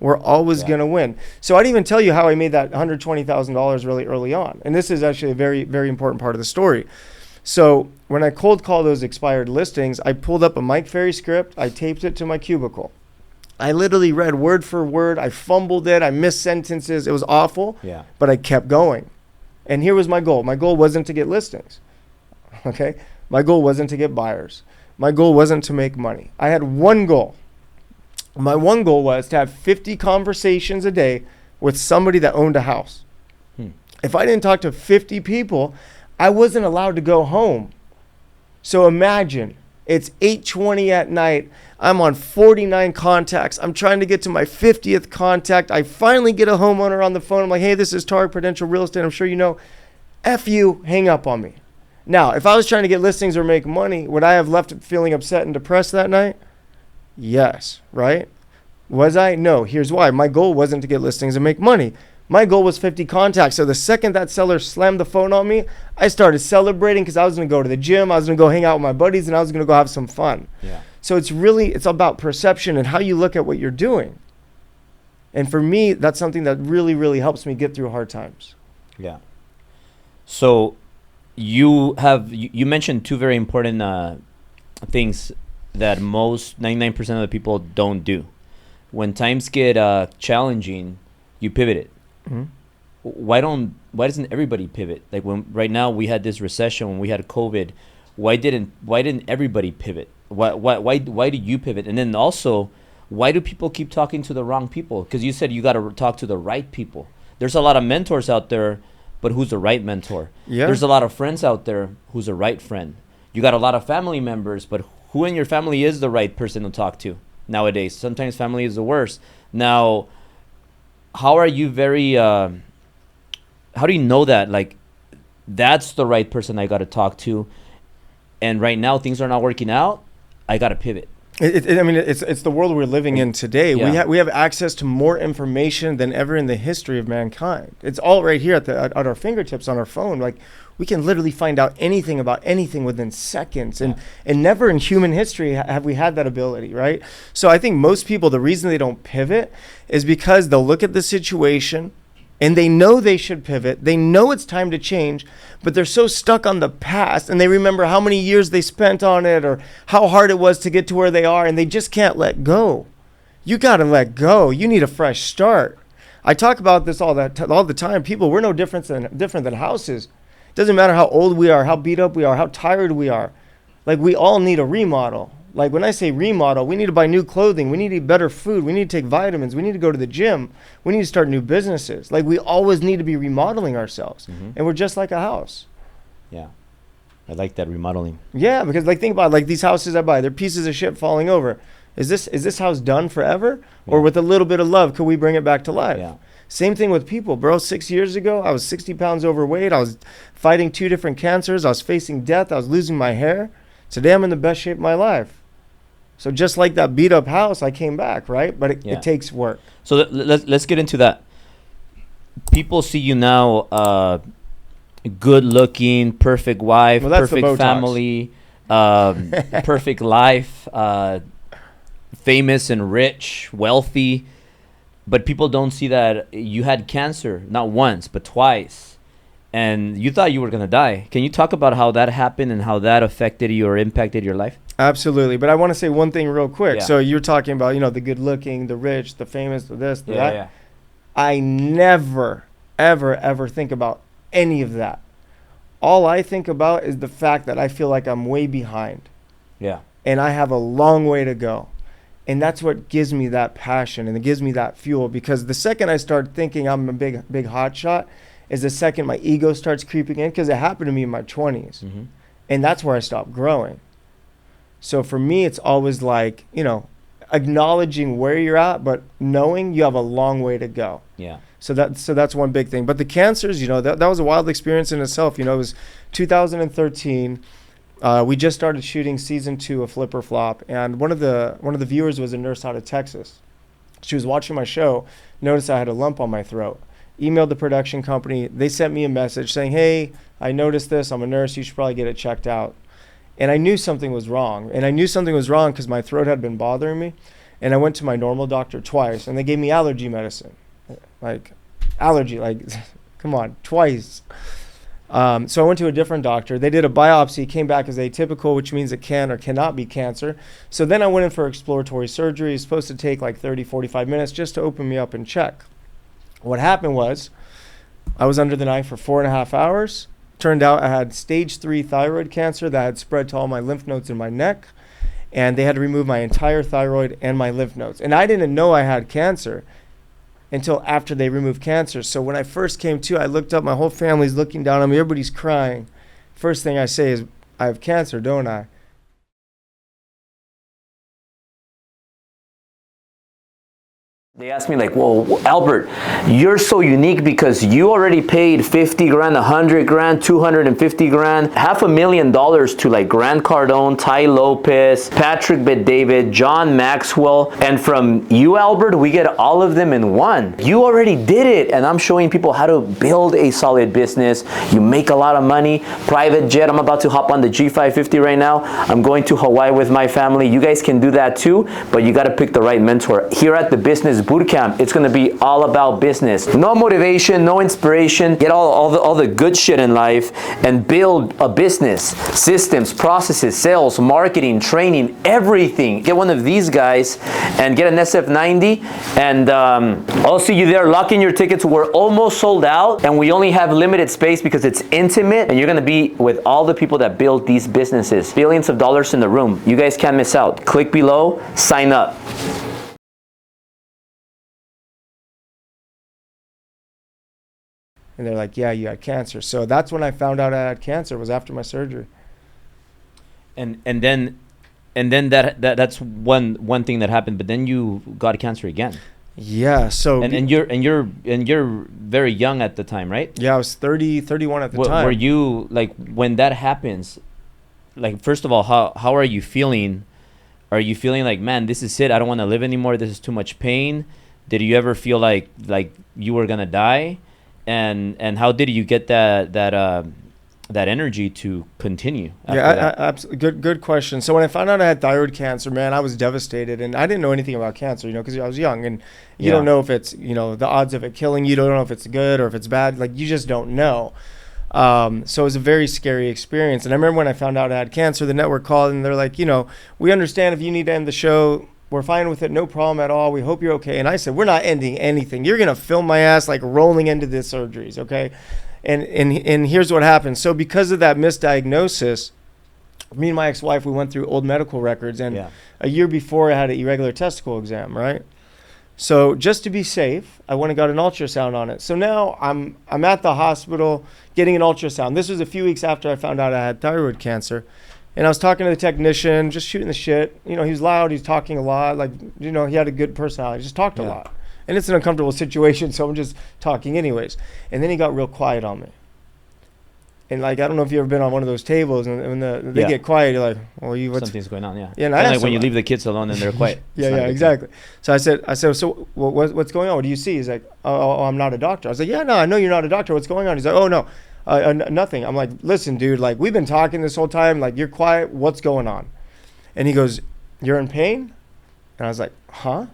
we're always going to win. So I'd even tell you how I made that $120,000 really early on. And this is actually a very, very important part of the story. So when I cold call those expired listings, I pulled up a Mike Ferry script. I taped it to my cubicle. I literally read word for word. I fumbled it. I missed sentences. It was awful. Yeah. But I kept going. And here was my goal. My goal wasn't to get listings. Okay? My goal wasn't to get buyers. My goal wasn't to make money. I had one goal. My one goal was to have 50 conversations a day with somebody that owned a house. If I didn't talk to 50 people, I wasn't allowed to go home. So imagine, it's 8:20 at night. I'm on 49 contacts. I'm trying to get to my 50th contact. I finally get a homeowner on the phone. I'm like, hey, this is Tarek Prudential Real Estate. I'm sure you know. F you, hang up on me. Now, if I was trying to get listings or make money, would I have left feeling upset and depressed that night? Yes, right? Was I? No. Here's why. My goal wasn't to get listings and make money. My goal was 50 contacts. So the second that seller slammed the phone on me, I started celebrating because I was going to go to the gym. I was going to go hang out with my buddies, and I was going to go have some fun. Yeah. So it's about perception and how you look at what you're doing. And for me, that's something that really, really helps me get through hard times. Yeah. So you mentioned two very important things that most 99% of the people don't do. When times get challenging, you pivot it. Mm-hmm. Why doesn't everybody pivot? Like when right now we had this recession, when we had COVID, why didn't everybody pivot? Why do you pivot? And then also, why do people keep talking to the wrong people? Because you said you got to talk to the right people. There's a lot of mentors out there, but who's the right mentor? Yeah. There's a lot of friends out there, who's the right friend? You got a lot of family members, but who in your family is the right person to talk to nowadays? Sometimes family is the worst. Now, how are you how do you know that, like, that's the right person I got to talk to, and right now things are not working out, I got to pivot? I mean, it's the world we're living in today. Yeah. We have access to more information than ever in the history of mankind. It's all right here at our fingertips on our phone. Like, we can literally find out anything about anything within seconds. And never in human history have we had that ability, right? So I think most people, the reason they don't pivot is because they'll look at the situation and they know they should pivot. They know it's time to change, but they're so stuck on the past, and they remember how many years they spent on it or how hard it was to get to where they are, and they just can't let go. You got to let go. You need a fresh start. I talk about this all the time. People, we're no different than houses. Doesn't matter how old we are, how beat up we are, how tired we are. Like, we all need a remodel. Like, when I say remodel, we need to buy new clothing. We need to eat better food. We need to take vitamins. We need to go to the gym. We need to start new businesses. Like, we always need to be remodeling ourselves. Mm-hmm. And we're just like a house. Yeah. I like that remodeling. Yeah, because, like, think about it, like these houses I buy. They're pieces of shit falling over. Is this house done forever? Yeah. Or with a little bit of love, could we bring it back to life? Yeah. Same thing with people, bro. 6 years ago, I was 60 pounds overweight. I was fighting 2 different cancers. I was facing death. I was losing my hair. Today, I'm in the best shape of my life. So just like that beat up house, I came back, right? But it takes work. So let's get into that. People see you now, good looking, perfect wife, perfect family, perfect life, famous and rich, wealthy. But people don't see that you had cancer, not once, but twice. And you thought you were going to die. Can you talk about how that happened and how that affected you or impacted your life? Absolutely. But I want to say one thing real quick. Yeah. So you're talking about, the good looking, the rich, the famous, the this, the that. Yeah. I never, ever think about any of that. All I think about is the fact that I feel like I'm way behind. Yeah. And I have a long way to go. And that's what gives me that passion and it gives me that fuel, because the second I start thinking I'm a big hot shot is the second my ego starts creeping in, because it happened to me in my 20s. Mm-hmm. And that's where I stopped growing. So for me, it's always like, acknowledging where you're at, but knowing you have a long way to go. Yeah. So that's one big thing. But the cancers, that was a wild experience in itself. It was 2013. We just started shooting season 2 of Flip or Flop, and one of the viewers was a nurse out of Texas. She was watching my show, noticed I had a lump on my throat, emailed the production company. They sent me a message saying, hey, I noticed this. I'm a nurse. You should probably get it checked out. And I knew something was wrong. And I knew something was wrong because my throat had been bothering me. And I went to my normal doctor twice, and they gave me allergy medicine. Like, allergy, come on, twice. So I went to a different doctor. They did a biopsy, came back as atypical, which means it can or cannot be cancer. So then I went in for exploratory surgery. It's supposed to take like 30, 45 minutes just to open me up and check. What happened was I was under the knife for 4.5 hours. Turned out I had stage 3 thyroid cancer that had spread to all my lymph nodes in my neck. And they had to remove my entire thyroid and my lymph nodes. And I didn't know I had cancer until after they removed cancer. So when I first came to, I looked up, my whole family's looking down on me, everybody's crying. First thing I say is, I have cancer, don't I? They asked me like, well, Albert, you're so unique because you already paid 50 grand, 100 grand, 250 grand, $500,000 to like Grant Cardone, Ty Lopez, Patrick Bet-David, John Maxwell. And from you, Albert, we get all of them in one. You already did it. And I'm showing people how to build a solid business. You make a lot of money. Private jet. I'm about to hop on the G550 right now. I'm going to Hawaii with my family. You guys can do that too, but you got to pick the right mentor. Here at the Business Bootcamp, it's going to be all about business. No motivation, no inspiration. Get all the good shit in life and build a business. Systems, processes, sales, marketing, training, everything. Get one of these guys and get an SF90, and I'll see you there. Lock in your tickets. We're almost sold out, and we only have limited space because it's intimate, and you're going to be with all the people that build these businesses. Billions of dollars in the room. You guys can't miss out. Click below, sign up. And they're like, yeah, you had cancer. So that's when I found out I had cancer, was after my surgery. And then that's one thing that happened, but then you got cancer again. Yeah, so and you're very young at the time, right? Yeah, I was 31 at the time. Were you like, when that happens, like, first of all, how are you feeling? Are you feeling like, man, this is it, I don't want to live anymore, this is too much pain? Did you ever feel like you were gonna die? And how did you get that energy to continue after that? Absolutely. Good question. So when I found out I had thyroid cancer, man, I was devastated, and I didn't know anything about cancer, because I was young, and you don't know if it's, the odds of it killing you, don't know if it's good or if it's bad, like, you just don't know. So it was a very scary experience. And I remember when I found out I had cancer, the network called and they're like, we understand if you need to end the show, we're fine with it, no problem at all. We hope you're okay. And I said, we're not ending anything. You're going to film my ass like rolling into the surgeries, okay? And here's what happened. So because of that misdiagnosis, me and my ex-wife, we went through old medical records. And a year before, I had an irregular testicle exam, right? So just to be safe, I went and got an ultrasound on it. So now I'm at the hospital getting an ultrasound. This was a few weeks after I found out I had thyroid cancer. And I was talking to the technician, just shooting the shit. He was loud, he was talking a lot. Like, he had a good personality, just talked a lot. And it's an uncomfortable situation, so I'm just talking anyways. And then he got real quiet on me. And like, I don't know if you've ever been on one of those tables, and when they get quiet, you're like, well, something's going on, yeah. And like when you leave the kids alone and they're quiet. Exactly. So I said, so what's going on? What do you see? He's like, oh, I'm not a doctor. I was like, yeah, no, I know you're not a doctor. What's going on? He's like, oh, no. Nothing. I'm like, listen, dude, like, we've been talking this whole time, like, you're quiet, what's going on? And he goes, you're in pain? And I was like, huh?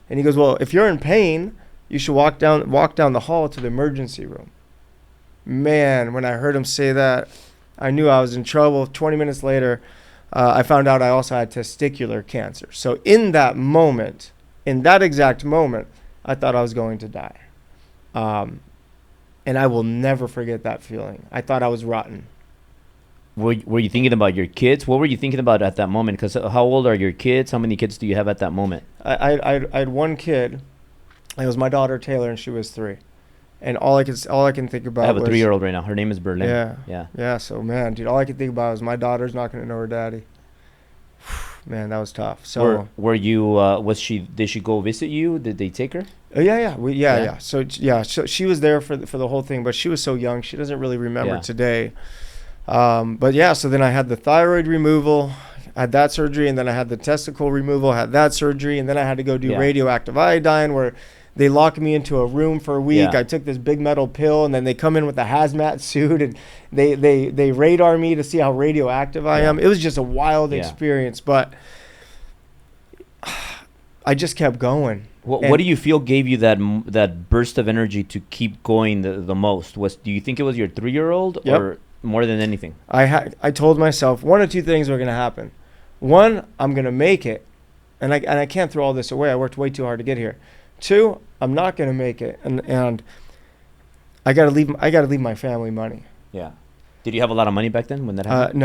And he goes, well, if you're in pain, you should walk down the hall to the emergency room. Man, when I heard him say that, I knew I was in trouble. 20 minutes later, I found out I also had testicular cancer. So in that exact moment, I thought I was going to die. And I will never forget that feeling. I thought I was rotten. Were you thinking about your kids? What were you thinking about at that moment? Because how old are your kids? How many kids do you have at that moment? I had one kid. It was my daughter Taylor, and she was 3. And all I can think about. I have a 3-year-old right now. Her name is Berlin. Yeah. So man, dude, all I could think about was my daughter's not going to know her daddy. Man, that was tough. So were you? Did she go visit you? Did they take her? Yeah. So she was there for the whole thing, but she was so young, she doesn't really remember today. But yeah, so then I had the thyroid removal, had that surgery, and then I had the testicle removal, had that surgery, and then I had to go do radioactive iodine, where they locked me into a room for a week. I took this big metal pill, and then they come in with a hazmat suit, and they radar me to see how radioactive I am. It was just a wild experience, but I just kept going. What do you feel gave you that burst of energy to keep going the most? Do you think it was your 3-year-old Yep. or more than anything? I told myself one of two things were going to happen. One, I'm going to make it, and I can't throw all this away. I worked way too hard to get here. Two, I'm not going to make it, and I got to leave my family money. Yeah. Did you have a lot of money back then when that happened?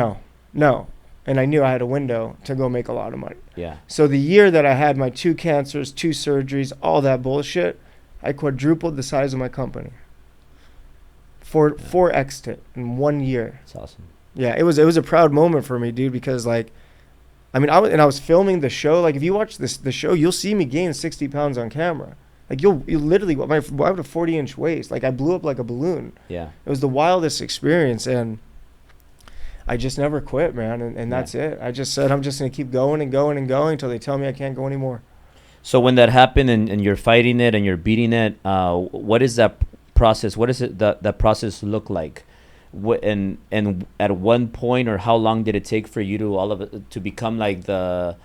No. And I knew I had a window to go make a lot of money. Yeah. So the year that I had my 2 cancers, 2 surgeries, all that bullshit, I quadrupled the size of my company. 4x'd it in 1 year. That's awesome. Yeah, it was a proud moment for me, dude, because like, I mean, I was filming the show. Like, if you watch the show, you'll see me gain 60 pounds on camera. Like, you literally, I have a 40-inch waist. Like, I blew up like a balloon. Yeah. It was the wildest experience, and I just never quit, man, and that's it. I just said I'm just going to keep going and going and going until they tell me I can't go anymore. So when that happened and you're fighting it and you're beating it, what is that process? What does that process look like? And at one point, or how long did it take for you to become like the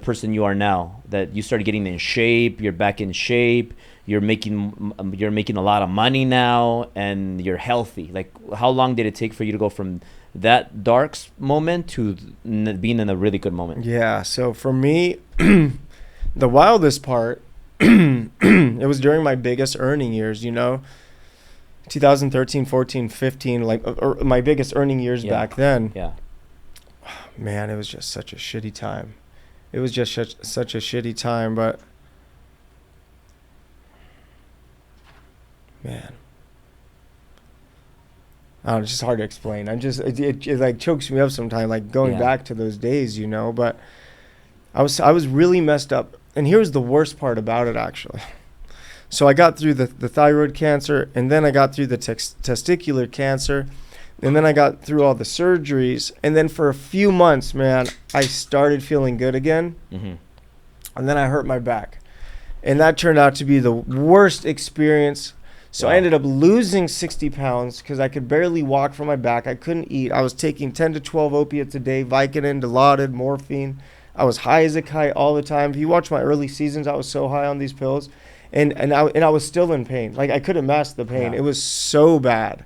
person you are now? That you started getting in shape, you're back in shape, you're making a lot of money now, and you're healthy. Like, how long did it take for you to go from that dark moment to being in a really good moment? Yeah, so for me, the wildest part, it was during my biggest earning years, 2013, 14, 15, like my biggest earning years back then. Yeah. Man, it was just such a shitty time. It was just such a shitty time, but man, I don't know, it's just hard to explain. It like chokes me up sometimes, like going back to those days, but I was really messed up. And here's the worst part about it, actually. So I got through the thyroid cancer, and then I got through the testicular cancer, and then I got through all the surgeries. And then for a few months, man, I started feeling good again. Mm-hmm. And then I hurt my back. And that turned out to be the worst experience. So I ended up losing 60 pounds because I could barely walk from my back. I couldn't eat. I was taking 10 to 12 opiates a day, Vicodin, Dilaudid, morphine. I was high as a kite all the time. If you watch my early seasons, I was so high on these pills. And I was still in pain. Like, I couldn't mask the pain. Yeah. It was so bad.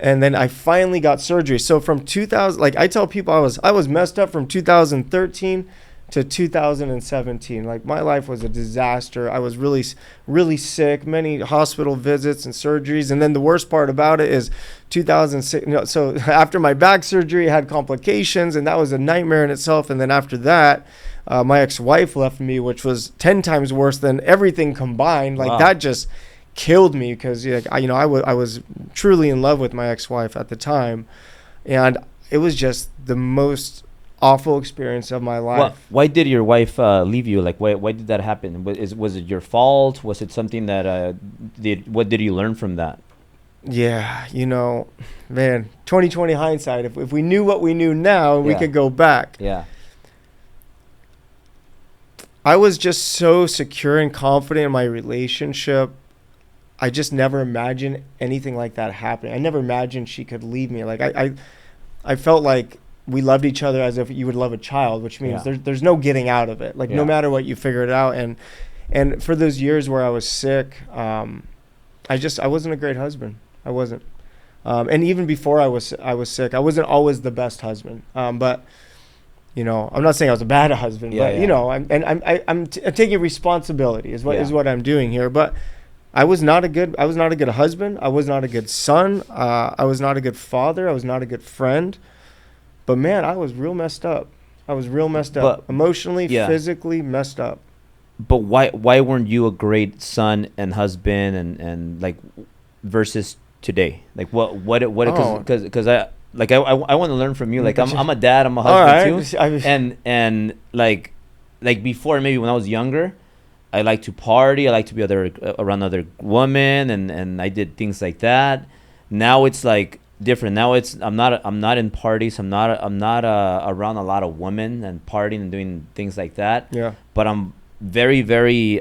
And then I finally got surgery. So from 2000, like I tell people I was messed up from 2013 to 2017. Like, my life was a disaster. I was really, really sick, many hospital visits and surgeries. And then the worst part about it is 2006. So after my back surgery, I had complications, and that was a nightmare in itself. And then after that, my ex-wife left me, which was 10 times worse than everything combined. Like, that just killed me because I was truly in love with my ex-wife at the time, and it was just the most awful experience of my life. Well, why did your wife leave you? Like, why did that happen? Was it your fault? Was it something that what did you learn from that? Yeah, man, 20/20 hindsight. If we knew what we knew now, we could go back. Yeah. I was just so secure and confident in my relationship. I just never imagined anything like that happening. I never imagined she could leave me. Like, I felt like we loved each other as if you would love a child, which means there's no getting out of it. Like, no matter what, you figure it out. And for those years where I was sick, I wasn't a great husband. I wasn't. And even before I was sick, I wasn't always the best husband. But I'm not saying I was a bad husband, but I'm taking responsibility is what I'm doing here. But I was not a good husband. I was not a good son. I was not a good father. I was not a good friend. But man, I was real messed up. But, emotionally, physically messed up. But why weren't you a great son and husband and like versus today? Like what because I want to learn from you. Like, I'm a dad, I'm a husband too. And like before, maybe when I was younger, I like to party, I like to be around other women, and I did things like that. Now it's like different. Now I'm not in parties. I'm not around a lot of women and partying and doing things like that. Yeah. But I'm very, very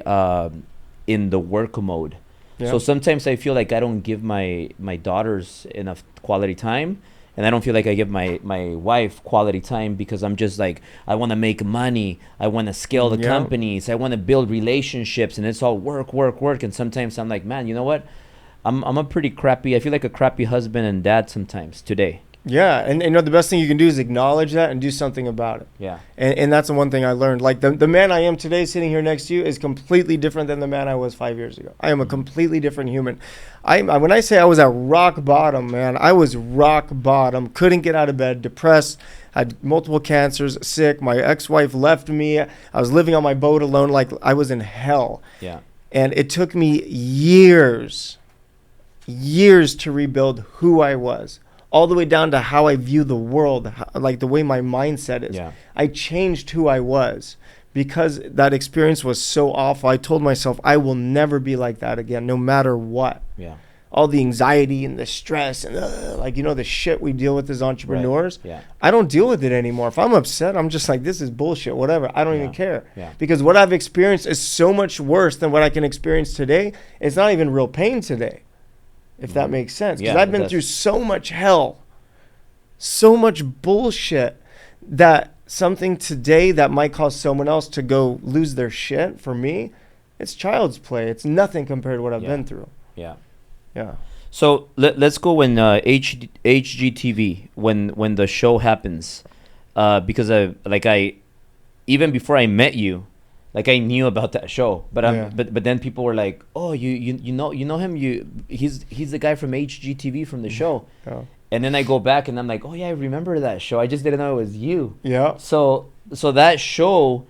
in the work mode. Yeah. So sometimes I feel like I don't give my daughters enough quality time, and I don't feel like I give my wife quality time because I'm just like, I want to make money, I want to scale the companies, I want to build relationships, and it's all work, and sometimes I'm like, man, you know what, I'm a pretty crappy, I feel like a crappy husband and dad sometimes today. Yeah, and you know, the best thing you can do is acknowledge that and do something about it. Yeah. And that's the one thing I learned. Like the man I am today sitting here next to you is completely different than the man I was 5 years ago. I am a completely different human. When I say I was at rock bottom, man, I was rock bottom. Couldn't get out of bed, depressed, had multiple cancers, sick. My ex-wife left me. I was living on my boat alone, like I was in hell. Yeah. And it took me years to rebuild who I was. All the way down to how I view the world, like the way my mindset is. Yeah. I changed who I was because that experience was so awful. I told myself I will never be like that again, no matter what. Yeah. All the anxiety and the stress and like, you know, the shit we deal with as entrepreneurs. Right. Yeah. I don't deal with it anymore. If I'm upset, I'm just like, this is bullshit, whatever. I don't even care. Yeah. Because what I've experienced is so much worse than what I can experience today. It's not even real pain today. If that makes sense. Because I've been through so much hell, so much bullshit, that something today that might cause someone else to go lose their shit, for me, it's child's play. It's nothing compared to what I've been through. Yeah. Yeah. So let's go when HGTV, when the show happens, because even before I met you, like I knew about that show, but but then people were like, "Oh, you know him? He's the guy from HGTV from the show." Oh. And then I go back and I'm like, "Oh yeah, I remember that show. I just didn't know it was you." Yeah. So that show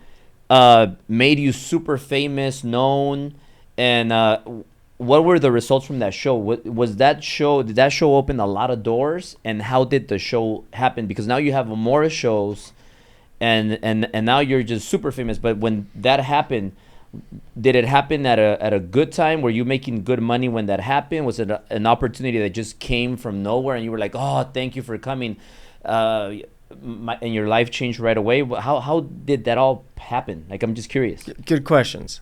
made you super famous, known, and what were the results from that show? Did that show open a lot of doors? And how did the show happen? Because now you have more shows. And now you're just super famous. But when that happened, did it happen at a good time? Were you making good money when that happened? Was it an opportunity that just came from nowhere and you were like, oh, thank you for coming, and your life changed right away? How did that all happen? Like, I'm just curious. Good questions.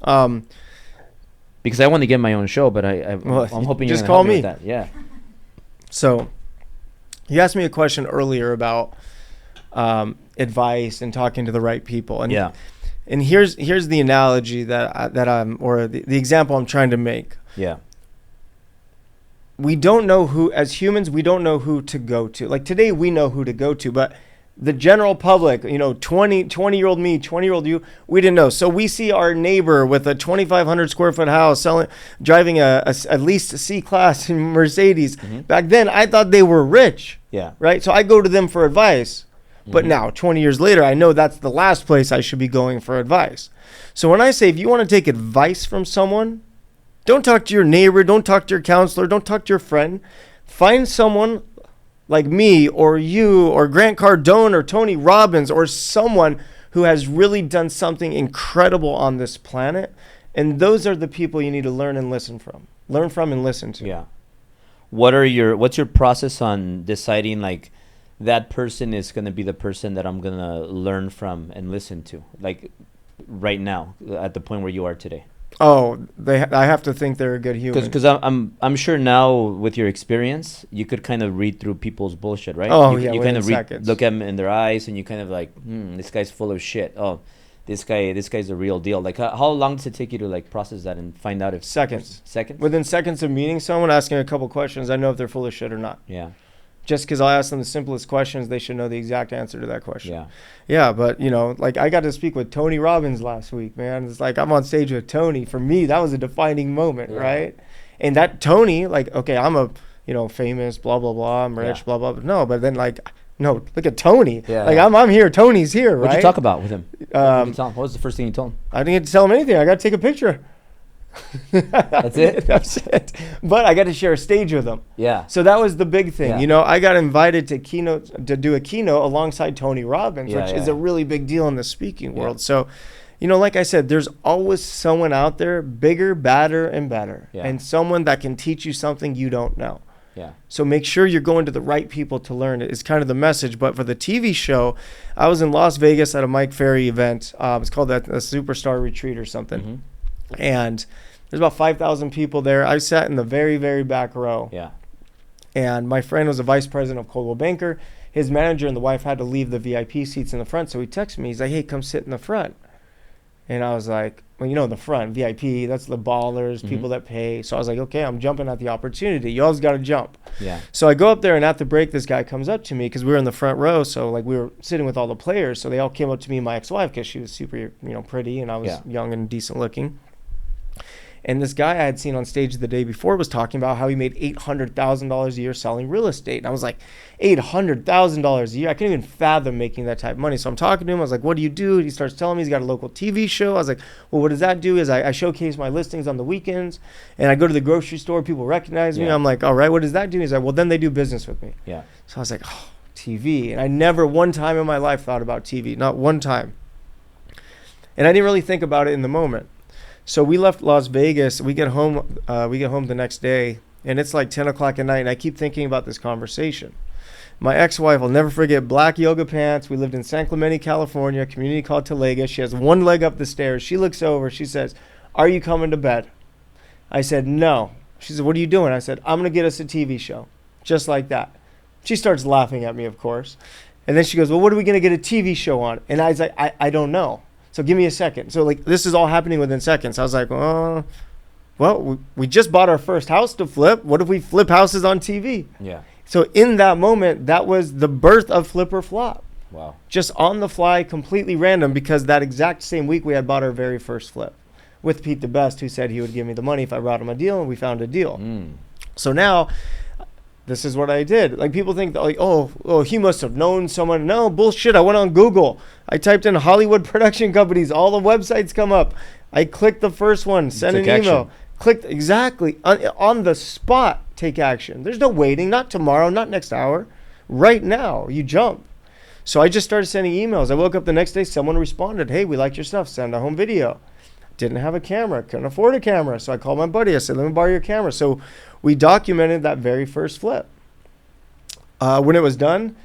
Because I want to get my own show, but I'm hoping you're just gonna call help me with that. Yeah. So you asked me a question earlier about advice and talking to the right people, and and here's the analogy that I'm, or the example I'm trying to make. Yeah. We don't know who, as humans, we don't know who to go to. Like today, we know who to go to, but the general public, you know, 20-year-old me, 20-year-old you, we didn't know. So we see our neighbor with a 2,500 square foot house driving at least a C-Class Mercedes. Mm-hmm. Back then, I thought they were rich. Yeah. Right. So I go to them for advice. But now, 20 years later, I know that's the last place I should be going for advice. So when I say, if you want to take advice from someone, don't talk to your neighbor, don't talk to your counselor, don't talk to your friend. Find someone like me or you or Grant Cardone or Tony Robbins or someone who has really done something incredible on this planet. And those are the people you need to learn and listen from. Learn from and listen to. Yeah. What's your process on deciding, like, that person is going to be the person that I'm going to learn from and listen to, like right now at the point where you are today? Oh, I have to think they're a good human. Because I'm sure now with your experience, you could kind of read through people's bullshit, right? Oh, you kind of seconds. Look at them in their eyes, and you kind of like, this guy's full of shit. Oh, this guy's a real deal. Like, how long does it take you to like process that and find out if seconds? Within seconds of meeting someone, asking a couple questions, I know if they're full of shit or not. Yeah. Just because I ask them the simplest questions, they should know the exact answer to that question. Yeah. Yeah, but, you know, like I got to speak with Tony Robbins last week, man. It's like I'm on stage with Tony. For me, that was a defining moment, right? And that Tony, like, okay, I'm a, you know, famous, blah, blah, blah, I'm rich, blah, blah, blah. No, but then, like, no, look at Tony. Yeah, like, I'm here, Tony's here, right? What'd you talk about with him? What was the first thing you told him? I didn't get to tell him anything. I got to take a picture. That's it? That's it. But I got to share a stage with them. Yeah. So that was the big thing. Yeah. You know, I got invited to do a keynote alongside Tony Robbins, which is a really big deal in the speaking world. So, you know, like I said, there's always someone out there bigger, badder, and better. Yeah. And someone that can teach you something you don't know. Yeah. So make sure you're going to the right people to learn it is kind of the message. But for the TV show, I was in Las Vegas at a Mike Ferry event. It's called a Superstar Retreat or something. Mm-hmm. And there's about 5,000 people there. I sat in the very, very back row. Yeah. And my friend was a vice president of Coldwell Banker. His manager and the wife had to leave the VIP seats in the front. So he texted me. He's like, hey, come sit in the front. And I was like, well, you know, the front, VIP, that's the ballers, people that pay. So I was like, okay, I'm jumping at the opportunity. You always got to jump. Yeah. So I go up there, and at the break, this guy comes up to me because we were in the front row. So like we were sitting with all the players. So they all came up to me and my ex-wife because she was super, you know, pretty, and I was young and decent looking. And this guy I had seen on stage the day before was talking about how he made $800,000 a year selling real estate. And I was like, $800,000 a year? I couldn't even fathom making that type of money. So I'm talking to him. I was like, what do you do? And he starts telling me he's got a local TV show. I was like, well, what does that do? Is I showcase my listings on the weekends, and I go to the grocery store. People recognize me. I'm like, all right, what does that do? He's like, well, then they do business with me. Yeah. So I was like, oh, TV. And I never one time in my life thought about TV. Not one time. And I didn't really think about it in the moment. So we left Las Vegas. We get home the next day, and it's like 10 o'clock at night, and I keep thinking about this conversation. My ex-wife, I'll never forget, black yoga pants. We lived in San Clemente, California, a community called Talega. She has one leg up the stairs. She looks over. She says, are you coming to bed? I said, no. She said, what are you doing? I said, I'm going to get us a TV show. Just like that. She starts laughing at me, of course. And then she goes, well, what are we going to get a TV show on? And I was like, I don't know. So give me a second. So like this is all happening within seconds. I was like, well, we just bought our first house to flip. What if we flip houses on TV? Yeah. So in that moment, that was the birth of Flip or Flop. Wow. Just on the fly, completely random, because that exact same week we had bought our very first flip with Pete the Best, who said he would give me the money if I brought him a deal, and we found a deal. So now this is what I did. Like people think that like, oh, he must have known someone. No, bullshit. I went on Google. I typed in Hollywood production companies. All the websites come up. I clicked the first one, sent an email. Action. Clicked exactly on the spot. Take action. There's no waiting. Not tomorrow. Not next hour. Right now, you jump. So I just started sending emails. I woke up the next day. Someone responded, "Hey, we like your stuff. Send a home video." Didn't have a camera. Couldn't afford a camera. So I called my buddy. I said, "Let me borrow your camera." So we documented that very first flip. When it was done,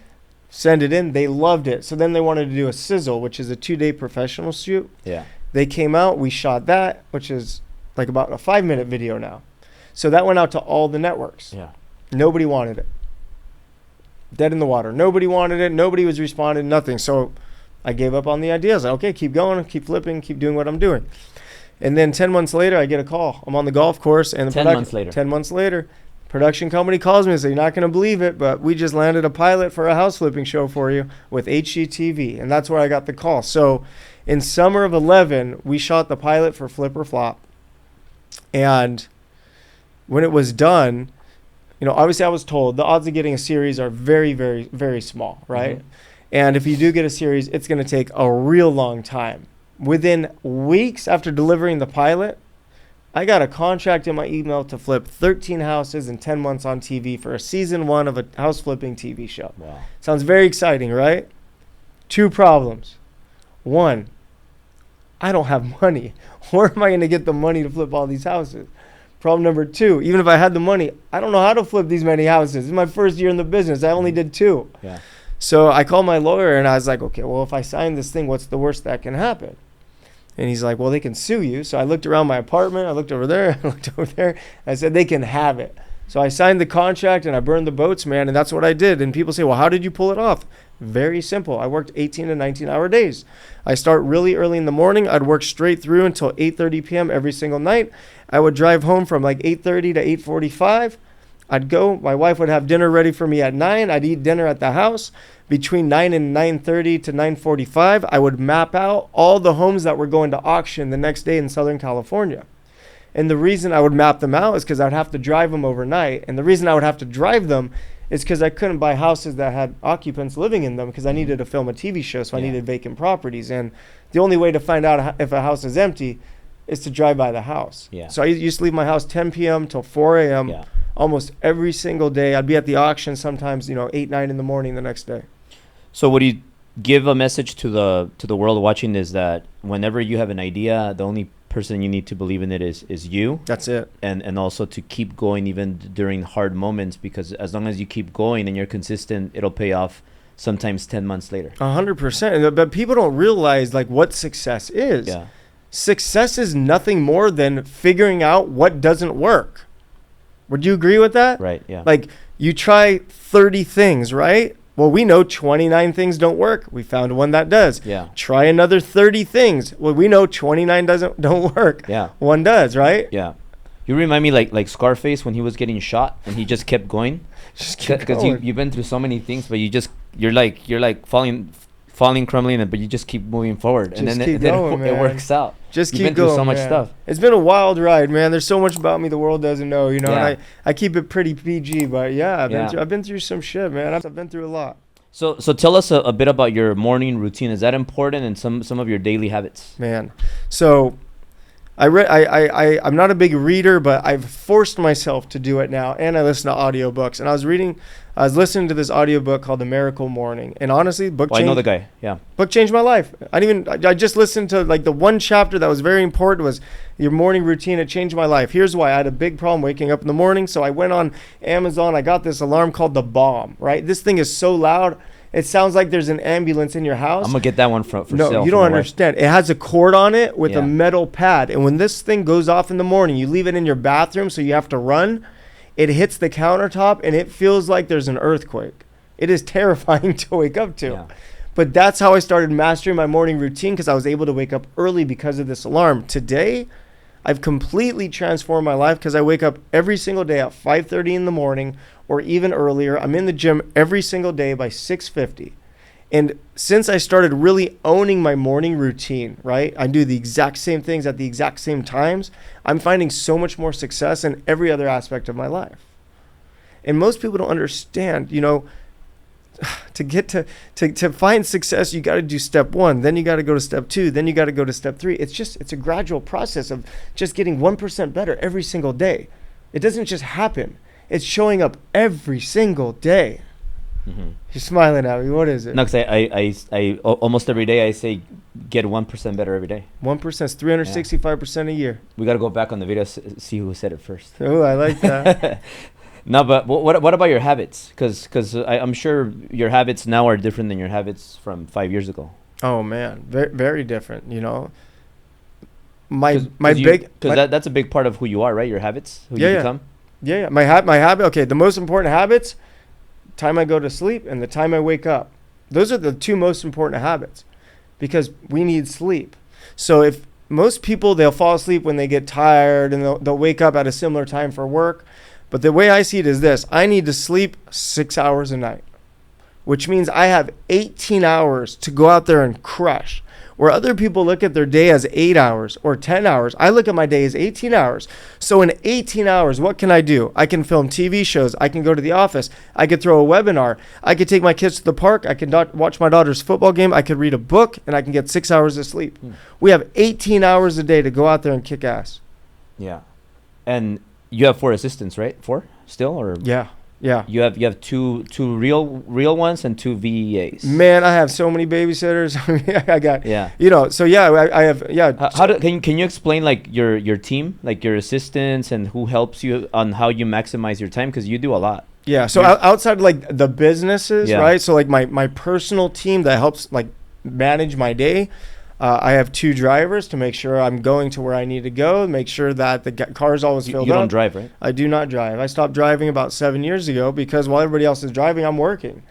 send it in. They loved it. So then they wanted to do a sizzle, which is a 2-day professional shoot. Yeah. They came out. We shot that, which is like about a 5-minute video now. So that went out to all the networks. Yeah. Nobody wanted it. Dead in the water. Nobody wanted it. Nobody was responding. Nothing. So I gave up on the idea. I was like, okay, keep going, keep flipping, keep doing what I'm doing. And then 10 months later, I get a call. I'm on the golf course. And 10 months later, production company calls me and says, you're not going to believe it, but we just landed a pilot for a house flipping show for you with HGTV. And that's where I got the call. So in summer of 11, we shot the pilot for Flip or Flop. And when it was done, you know, obviously I was told the odds of getting a series are very, very, very small, right? Mm-hmm. And if you do get a series, it's going to take a real long time. Within weeks after delivering the pilot, I got a contract in my email to flip 13 houses in 10 months on TV for a season 1 of a house flipping TV show. Wow. Sounds very exciting, right? 2 problems. 1, I don't have money. Where am I going to get the money to flip all these houses? Problem number 2, even if I had the money, I don't know how to flip these many houses. This is my first year in the business. I only did 2. Yeah. So I called my lawyer and I was like, okay, well, if I sign this thing, what's the worst that can happen? And he's like, well, they can sue you. So I looked around my apartment. I looked over there. I looked over there. I said, they can have it. So I signed the contract and I burned the boats, man. And that's what I did. And people say, well, how did you pull it off? Very simple. I worked 18 to 19-hour days. I start really early in the morning. I'd work straight through until 8:30 p.m. every single night. I would drive home from like 8:30 to 8:45. I'd go. My wife would have dinner ready for me at 9. I'd eat dinner at the house. Between 9 and 9:30 to 9:45, I would map out all the homes that were going to auction the next day in Southern California. And the reason I would map them out is because I'd have to drive them overnight. And the reason I would have to drive them is because I couldn't buy houses that had occupants living in them because I needed to film a TV show, so I needed vacant properties. And the only way to find out if a house is empty is to drive by the house. Yeah. So I used to leave my house 10 p.m. till 4 a.m. Yeah. almost every single day. I'd be at the auction sometimes, 8, 9 in the morning the next day. So would you give a message to the world watching is that whenever you have an idea, the only person you need to believe in it is you. That's it. And also to keep going even during hard moments, because as long as you keep going and you're consistent, it'll pay off sometimes 10 months later. 100%. But people don't realize like what success is. Yeah. Success is nothing more than figuring out what doesn't work. Would you agree with that? Right. Yeah. Like You try 30 things, right? Well, we know 29 things don't work. We found one that does. Yeah. Try another 30 things. Well, we know 29 don't work. Yeah. One does, right? Yeah. You remind me like Scarface when he was getting shot and he just kept going. Just keep Because going. you've been through so many things, but you're like falling, crumbling, but you just keep moving forward, and Just then keep it going, man. works out. Just You've keep been going, through so much man. stuff. It's been a wild ride, man. There's so much about me the world doesn't know, you know. Yeah. And I keep it pretty PG, but yeah, Yeah. I've been through some shit, man. I've been through a lot. So tell us a bit about your morning routine. Is that important, and some of your daily habits? Man. So I'm not a big reader, but I've forced myself to do it now, and I listen to audiobooks. And I was listening to this audiobook called The Miracle Morning. And honestly, I know the guy. Yeah. book changed my life. I just listened to like the one chapter that was very important was your morning routine. It changed my life. Here's why. I had a big problem waking up in the morning. So I went on Amazon. I got this alarm called the Bomb, right? This thing is so loud. It sounds like there's an ambulance in your house. I'm gonna get that one for No, sale. you don't understand. It has a cord on it with Yeah. a metal pad. And when this thing goes off in the morning, you leave it in your bathroom so you have to run. It hits the countertop and it feels like there's an earthquake. It is terrifying to wake up to. Yeah. But that's how I started mastering my morning routine because I was able to wake up early because of this alarm. Today, I've completely transformed my life because I wake up every single day at 5:30 in the morning or even earlier. I'm in the gym every single day by 6:50. And since I started really owning my morning routine, right? I do the exact same things at the exact same times. I'm finding so much more success in every other aspect of my life. And most people don't understand, you know, to get to find success, you got to do step 1, then you got to go to step 2, then you got to go to step 3. It's a gradual process of just getting 1% better every single day. It doesn't just happen. It's showing up every single day. Mm-hmm. You're smiling at me. What is it? No, because I almost every day I say get 1% better every day. 1% is 365% a year. We got to go back on the video, see who said it first. Oh, I like that. No, but what about your habits? Because I'm sure your habits now are different than your habits from 5 years ago. Oh man, very very different. You know, That's a big part of who you are, right? Your habits, who you become. Yeah. My habit. Okay, the most important habits: time I go to sleep and the time I wake up. Those are the two most important habits, because we need sleep. So if most people, they'll fall asleep when they get tired and they'll wake up at a similar time for work. But the way I see it is this: I need to sleep 6 hours a night, which means I have 18 hours to go out there and crush. Where other people look at their day as 8 hours or 10 hours, I look at my day as 18 hours. So in 18 hours, what can I do? I can film TV shows. I can go to the office. I could throw a webinar. I could take my kids to the park. I can watch my daughter's football game. I could read a book, and I can get 6 hours of sleep. We have 18 hours a day to go out there and kick ass. Yeah. And you have 4 assistants, right? 4 still, or Yeah. you have two real ones and 2 VEAs. Man, I have so many babysitters. I got, Yeah. you know, so yeah, I have, yeah. Can you explain like your team, like your assistants, and who helps you on how you maximize your time? Because you do a lot. Yeah. So outside of like the businesses, right? So like my personal team that helps like manage my day. I have 2 drivers to make sure I'm going to where I need to go, make sure that the car is always filled up. You don't drive, right? I do not drive. I stopped driving about 7 years ago because while everybody else is driving, I'm working.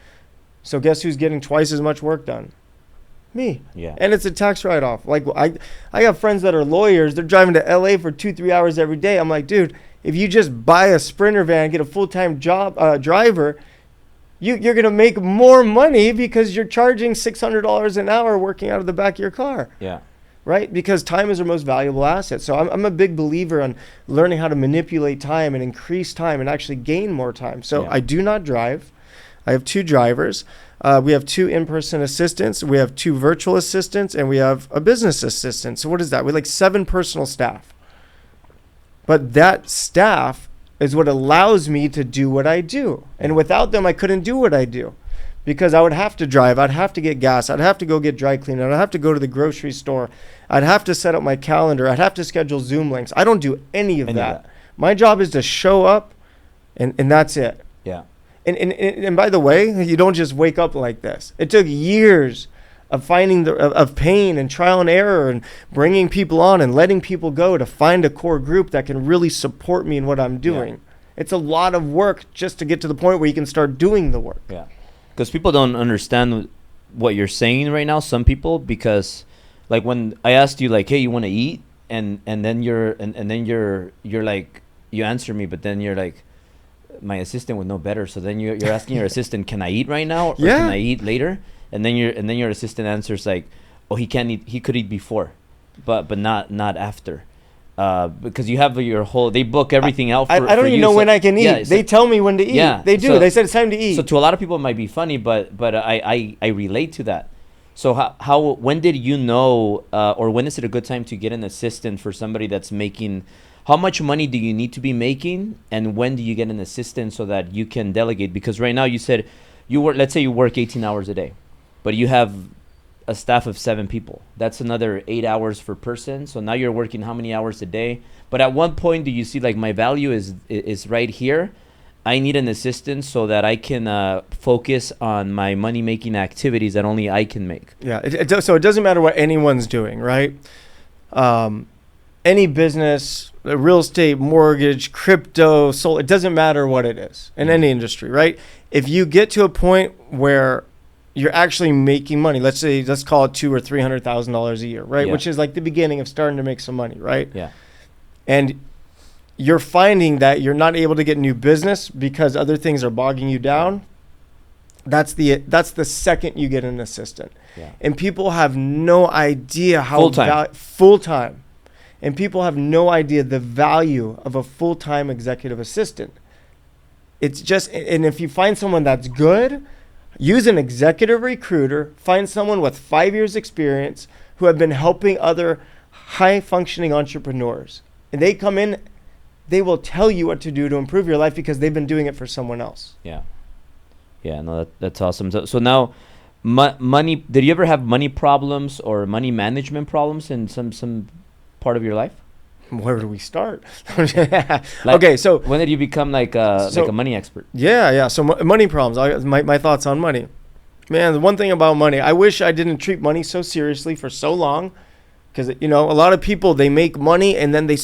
So guess who's getting twice as much work done? Me. Yeah. And it's a tax write-off. Like I have friends that are lawyers. They're driving to LA for 2-3 hours every day. I'm like, dude, if you just buy a Sprinter van, get a full-time job driver, you're going to make more money because you're charging $600 an hour working out of the back of your car. Yeah. Right? Because time is our most valuable asset. So I'm a big believer on learning how to manipulate time and increase time and actually gain more time. So I do not drive. I have 2 drivers. We have 2 in-person assistants. We have 2 virtual assistants, and we have a business assistant. So what is that? We have like 7 personal staff. But that staff is what allows me to do what I do. And without them, I couldn't do what I do, because I would have to drive. I'd have to get gas. I'd have to go get dry cleaning. I'd have to go to the grocery store. I'd have to set up my calendar. I'd have to schedule Zoom links. I don't do any of that. My job is to show up, and that's it. Yeah. And by the way, you don't just wake up like this. It took years of finding of pain and trial and error and bringing people on and letting people go to find a core group that can really support me in what I'm doing. It's a lot of work just to get to the point where you can start doing the work. Yeah. Because people don't understand what you're saying right now, some people, because like when I asked you like, hey, you want to eat? And then you're like, you answer me, but then you're like, my assistant would know better. So then you're asking your assistant, can I eat right now or can I eat later? And then your assistant answers like, oh, he can't eat. He could eat before, but not after, because you have your whole. They book everything out. I don't even know when I can eat. Yeah, they tell me when to eat. Yeah, they do. So, they said it's time to eat. So to a lot of people it might be funny, but I relate to that. So how when did you know, or when is it a good time to get an assistant for somebody that's making? How much money do you need to be making, and when do you get an assistant so that you can delegate? Because right now you said let's say you work 18 hours a day, but you have a staff of 7 people. That's another 8 hours per person. So now you're working how many hours a day? But at one point, do you see like my value is right here? I need an assistant so that I can focus on my money making activities that only I can make. Yeah. So it doesn't matter what anyone's doing, right? Any business, real estate, mortgage, crypto, soul, it doesn't matter what it is in any industry, right? If you get to a point where you're actually making money, let's call it $200,000 or $300,000 a year, right? Yeah. Which is like the beginning of starting to make some money, right? Yeah. And you're finding that you're not able to get new business because other things are bogging you down. That's the second you get an assistant. Yeah. And people have no idea how full-time. And people have no idea the value of a full-time executive assistant. It's just, and if you find someone that's good, use an executive recruiter, find someone with 5 years experience who have been helping other high-functioning entrepreneurs. And they come in, they will tell you what to do to improve your life because they've been doing it for someone else. Yeah. Yeah, no, that's awesome. So now, money, did you ever have money problems or money management problems in some part of your life? Where do we start? Okay, so when did you become like a money expert? Yeah. So money problems. My thoughts on money. Man, the one thing about money, I wish I didn't treat money so seriously for so long, because a lot of people, they make money and then they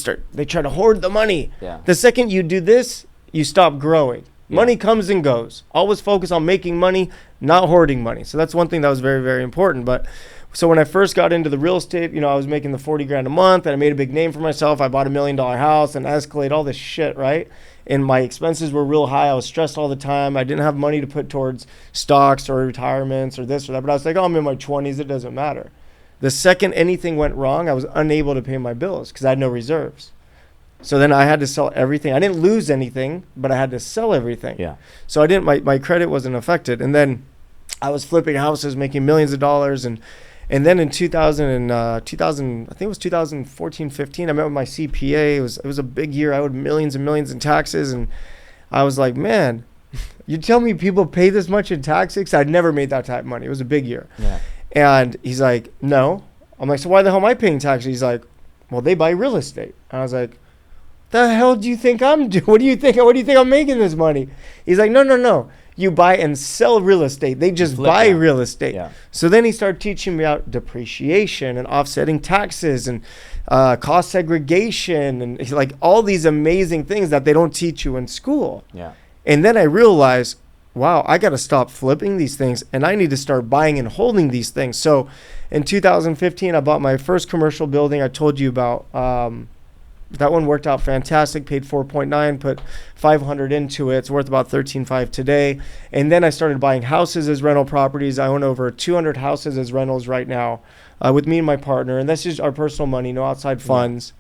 try to hoard the money. Yeah. The second you do this, you stop growing. Yeah. Money comes and goes. Always focus on making money, not hoarding money. So that's one thing that was very, very important. But so when I first got into the real estate, I was making the 40 grand a month and I made a big name for myself. I bought $1 million house and Escalade, all this shit, right? And my expenses were real high. I was stressed all the time. I didn't have money to put towards stocks or retirements or this or that. But I was like, I'm in my 20s. It doesn't matter. The second anything went wrong, I was unable to pay my bills because I had no reserves. So then I had to sell everything. I didn't lose anything, but I had to sell everything. Yeah. So my credit wasn't affected. And then I was flipping houses, making millions of dollars. And then in 2000, I think it was 2014, 15, I met with my CPA. It was a big year. I owed millions and millions in taxes. And I was like, man, you tell me people pay this much in taxes? I'd never made that type of money. It was a big year. Yeah. And he's like, no. I'm like, so why the hell am I paying taxes? He's like, well, they buy real estate. And I was like, the hell do you think I'm doing? What do you think I'm making this money? He's like, no. You buy and sell real estate. They just buy real estate. Yeah. So then he started teaching me about depreciation and offsetting taxes and cost segregation and like all these amazing things that they don't teach you in school. Yeah. And then I realized, wow, I got to stop flipping these things and I need to start buying and holding these things. So in 2015, I bought my first commercial building I told you about. That one worked out fantastic, paid 4.9, put 500 into it. It's worth about 13.5 today. And then I started buying houses as rental properties. I own over 200 houses as rentals right now with me and my partner. And that's just our personal money, no outside funds.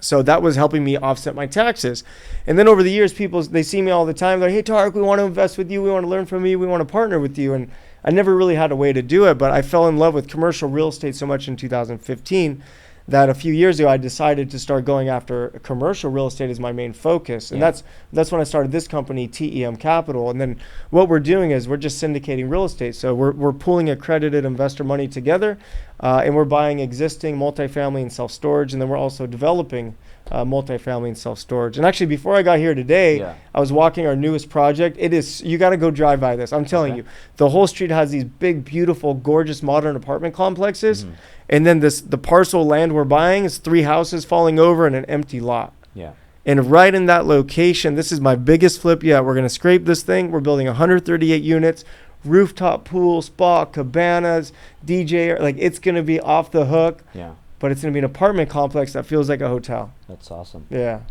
So that was helping me offset my taxes. And then over the years, people, they see me all the time. They're like, hey, Tarek, we want to invest with you. We want to learn from you. We want to partner with you. And I never really had a way to do it, but I fell in love with commercial real estate so much in 2015 that a few years ago I decided to start going after commercial real estate as my main focus. And that's when I started this company, TEM Capital. And then what we're doing is we're just syndicating real estate. So we're pooling accredited investor money together and we're buying existing multifamily and self-storage. And then we're also developing multifamily and self-storage. And actually, before I got here today, I was walking our newest project. You got to go drive by this. I'm telling you, the whole street has these big, beautiful, gorgeous, modern apartment complexes. Mm-hmm. And then the parcel land we're buying is 3 houses falling over and an empty lot. Yeah. And right in that location, this is my biggest flip yet. We're going to scrape this thing. We're building 138 units, rooftop pool, spa, cabanas, DJ. Like, it's going to be off the hook. Yeah. But it's going to be an apartment complex that feels like a hotel. That's awesome. Yeah.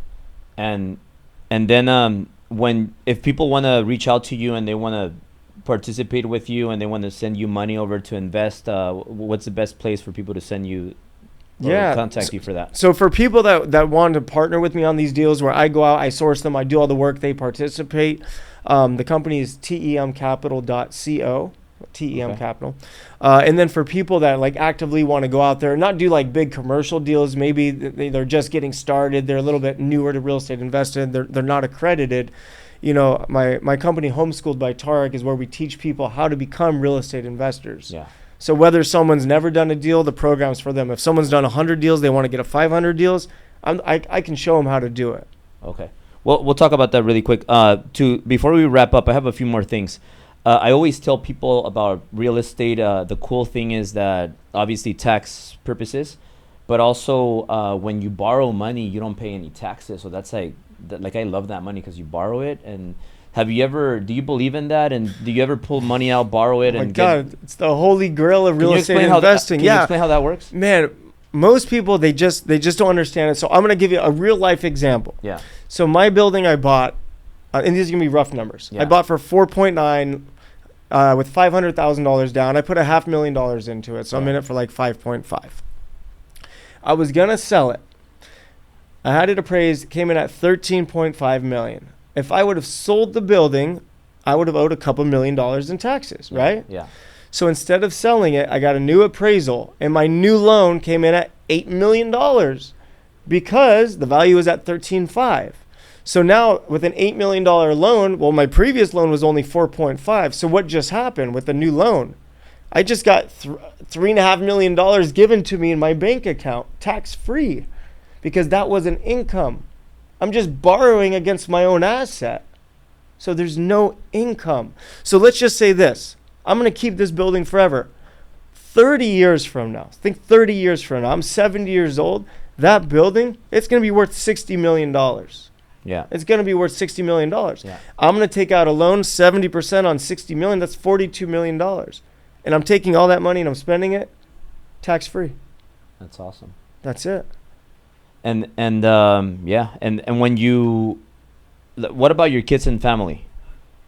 And then if people want to reach out to you and they want to participate with you and they want to send you money over to invest, what's the best place for people to send you or contact you for that? So for people that want to partner with me on these deals where I go out, I source them, I do all the work, they participate. The company is temcapital.co. TEM Capital. And then for people that like actively want to go out there and not do like big commercial deals, maybe they're just getting started, they're a little bit newer to real estate investing, they're not accredited. You know, my company Homeschooled by Tarek is where we teach people how to become real estate investors. Yeah. So whether someone's never done a deal, the program's for them. If someone's done 100 deals, they want to get a 500 deals, I can show them how to do it. Okay. Well, we'll talk about that really quick. Before we wrap up, I have a few more things. I always tell people about real estate. The cool thing is that obviously tax purposes, but also when you borrow money, you don't pay any taxes. So that's like I love that money because you borrow it. And do you believe in that? And do you ever pull money out, borrow it? Oh my God, it's the holy grail of real estate investing. Can you explain how that works? Man, most people, they just don't understand it. So I'm going to give you a real life example. Yeah. So my building I bought, and these are going to be rough numbers. Yeah. I bought for 4.9 with $500,000 down. I put $500,000 into it. So I'm in it for like 5.5. I was going to sell it. I had it appraised, came in at 13.5 million. If I would have sold the building, I would have owed a couple $1 million in taxes, right? Yeah. So instead of selling it, I got a new appraisal, and my new loan came in at $8 million because the value was at 13.5. So now with an $8 million loan, well, my previous loan was only 4.5. So what just happened with the new loan? I just got $3.5 million given to me in my bank account, tax-free, because that was an income. I'm just borrowing against my own asset. So there's no income. So let's just say this. I'm going to keep this building forever. 30 years from now, think 30 years from now, I'm 70 years old. That building, it's going to be worth $60 million. Yeah. It's going to be worth $60 million. Yeah. I'm going to take out a loan, 70% on $60 million. That's $42 million. And I'm taking all that money and I'm spending it tax-free. That's awesome. That's it. And when you, what about your kids and family?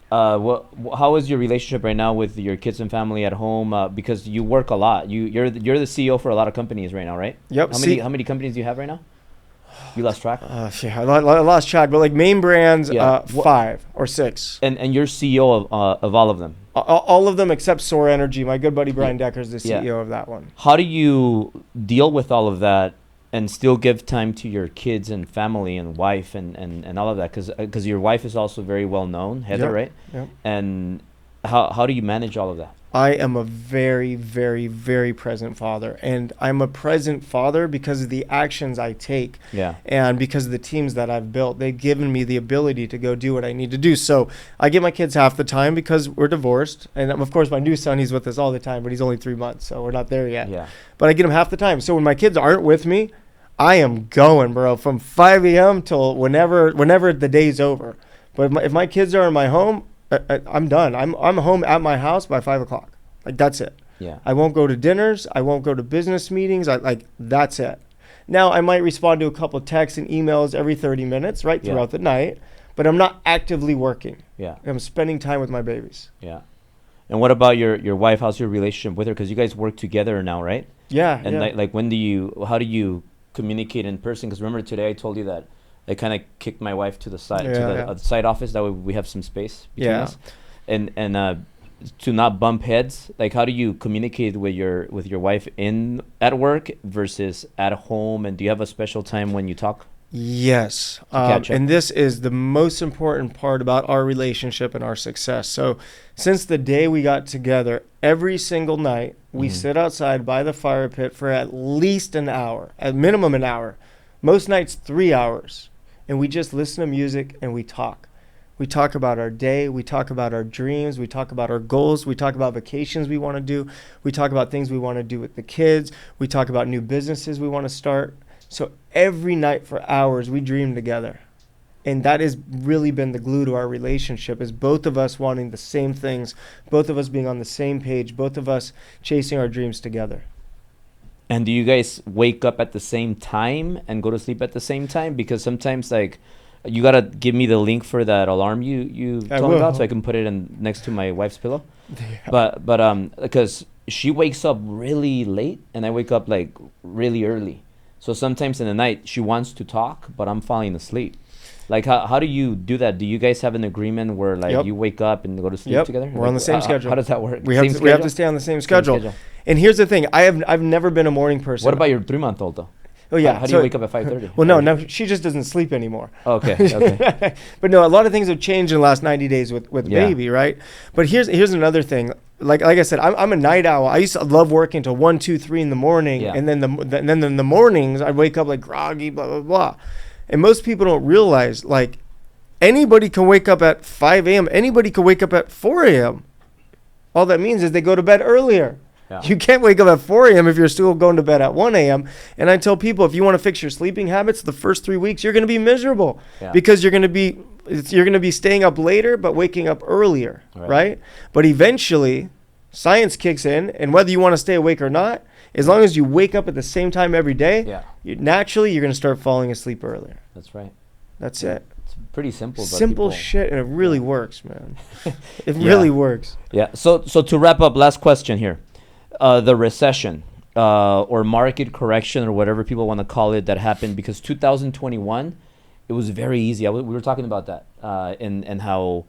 How is your relationship right now with your kids and family at home? Because you work a lot. You're the CEO for a lot of companies right now, right? Yep. How many companies do you have right now? You lost track? Yeah, I lost track. But like main brands, 5 or 6. And you're CEO of all of them. All of them except Soar Energy. My good buddy Brian Decker is the CEO of that one. How do you deal with all of that and still give time to your kids and family and wife and all of that? Because your wife is also very well known, Heather, right? Yep. And how do you manage all of that? I am a very, very, very present father. And I'm a present father because of the actions I take. Yeah. And because of the teams that I've built. They've given me the ability to go do what I need to do. So I give my kids half the time because we're divorced. And of course, my new son, he's with us all the time, but he's only 3 months. So we're not there yet. Yeah. But I get him half the time. So when my kids aren't with me, I am going, bro, from 5 a.m. till whenever the day's over. But if my kids are in my home, I'm done. I'm home at my house by 5 o'clock. Like, that's it. Yeah. I won't go to dinners. I won't go to business meetings. That's it. Now, I might respond to a couple of texts and emails every 30 minutes, right, throughout the night. But I'm not actively working. Yeah. I'm spending time with my babies. Yeah. And what about your wife? How's your relationship with her? Because you guys work together now, right? Yeah. And how do you communicate in person? Because remember today I told you that I kind of kicked my wife to the side the side office. That way we have some space between us, and to not bump heads. Like, how do you communicate with your wife at work versus at home? And do you have a special time when you talk? Yes. And this is the most important part about our relationship and our success. So since the day we got together, every single night, we sit outside by the fire pit for at least an hour, at minimum an hour, most nights 3 hours. And we just listen to music and we talk. We talk about our day. We talk about our dreams. We talk about our goals. We talk about vacations we want to do. We talk about things we want to do with the kids. We talk about new businesses we want to start. So every night for hours, we dream together. And that has really been the glue to our relationship, is both of us wanting the same things, both of us being on the same page, both of us chasing our dreams together. And do you guys wake up at the same time and go to sleep at the same time? Because sometimes, like, you gotta give me the link for that alarm you told me about, so I can put it in next to my wife's pillow. Yeah. But because she wakes up really late and I wake up like really early, so sometimes in the night she wants to talk, but I'm falling asleep. Like, how do you do that? Do you guys have an agreement where, like, you wake up and go to sleep together? We're on the same schedule. How does that work? We have to stay on the same schedule. And here's the thing: I've never been a morning person. What about your 3-month-old though? Oh yeah. How do you wake up at 5:30? Well, no, she just doesn't sleep anymore. Okay. Okay. But no, a lot of things have changed in the last 90 days with baby, right? But here's another thing. Like I said, I'm a night owl. I used to love working till 1, 2, 3 in the morning, and then in the mornings I'd wake up like groggy, blah blah blah. And most people don't realize, like, anybody can wake up at 5 a.m. Anybody can wake up at 4 a.m. All that means is they go to bed earlier. Yeah. You can't wake up at 4 a.m. if you're still going to bed at 1 a.m. And I tell people, if you want to fix your sleeping habits, the first 3 weeks, you're going to be miserable because you're going to be staying up later, but waking up earlier, right? But eventually, science kicks in, and whether you want to stay awake or not, as long as you wake up at the same time every day, naturally, you're going to start falling asleep earlier. That's right. That's it. It's pretty simple. Simple shit, and it really works, man. It really works. Yeah. So to wrap up, last question here. The recession or market correction or whatever people want to call it that happened, because 2021, it was very easy. We were talking about that and how,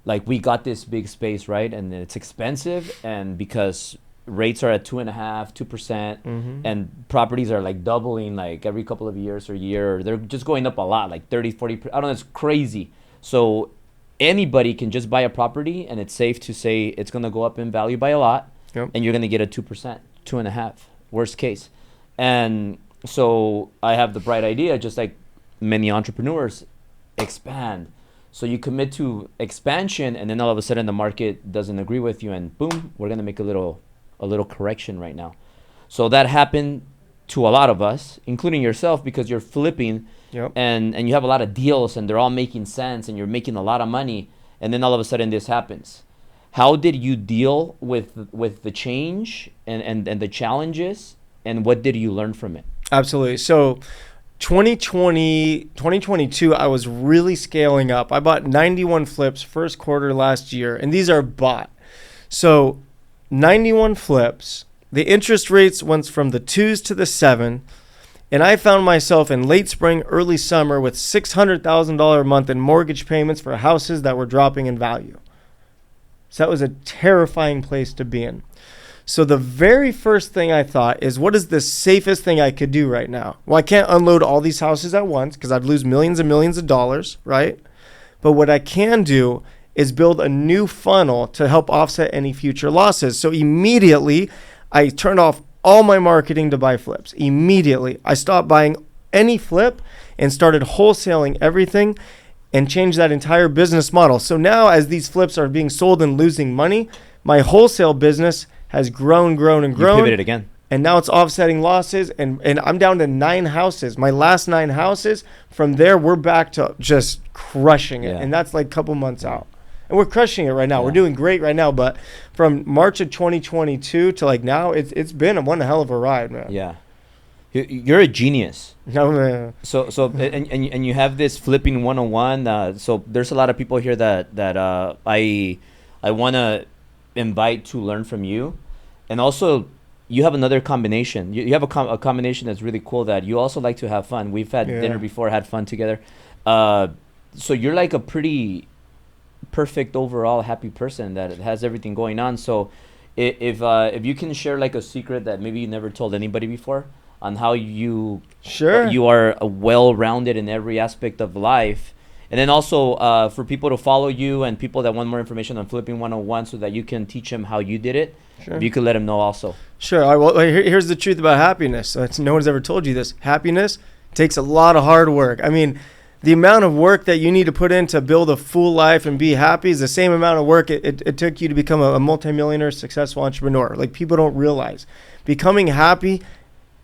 like, we got this big space, right? And it's expensive, and because rates are at 2.5%, and properties are like doubling like every couple of years or year. They're just going up a lot, like 30, 40%. I don't know, it's crazy. So anybody can just buy a property, and it's safe to say it's going to go up in value by a lot. Yep. And you're going to get a 2%, 2.5%, worst case. And so I have the bright idea, just like many entrepreneurs, expand. So you commit to expansion, and then all of a sudden the market doesn't agree with you, and boom, we're going to make a little correction right now. So that happened to a lot of us, including yourself, because you're flipping, and you have a lot of deals, and they're all making sense, and you're making a lot of money, and then all of a sudden this happens. How did you deal with the change and the challenges, and what did you learn from it? Absolutely. So 2022, I was really scaling up. I bought 91 flips first quarter last year, and these are bought. So 91 flips. The interest rates went from the 2s to the 7, and I found myself in late spring, early summer with $600,000 a month in mortgage payments for houses that were dropping in value. So that was a terrifying place to be in. So the very first thing I thought is, what is the safest thing I could do right now? Well, I can't unload all these houses at once because I'd lose millions and millions of dollars, right? But what I can do is build a new funnel to help offset any future losses. So immediately, I turned off all my marketing to buy flips. Immediately, I stopped buying any flip and started wholesaling everything, and change that entire business model. So now, as these flips are being sold and losing money, my wholesale business has grown. You pivoted again. And now it's offsetting losses, and I'm down to 9 houses. My last 9 houses, from there, we're back to just crushing it. And that's like a couple months out. And we're crushing it right now. We're doing great right now. But from March of 2022 to like now, it's been one hell of a ride, man. Yeah. You're a genius. No, man. So and you have this flipping 101. So there's a lot of people here that I want to invite to learn from you, and also you have another combination. You have a combination that's really cool. That you also like to have fun. We've had dinner before, had fun together. So you're like a pretty perfect overall happy person that has everything going on. So if you can share like a secret that maybe you never told anybody before, on how you are well-rounded in every aspect of life. And then also for people to follow you and people that want more information on Flipping 101 so that you can teach them how you did it. If you could let them know also. Sure. All right, well, here's the truth about happiness. No one's ever told you this. Happiness takes a lot of hard work. I mean, the amount of work that you need to put in to build a full life and be happy is the same amount of work it took you to become a multimillionaire, successful entrepreneur. Like, people don't realize. Becoming happy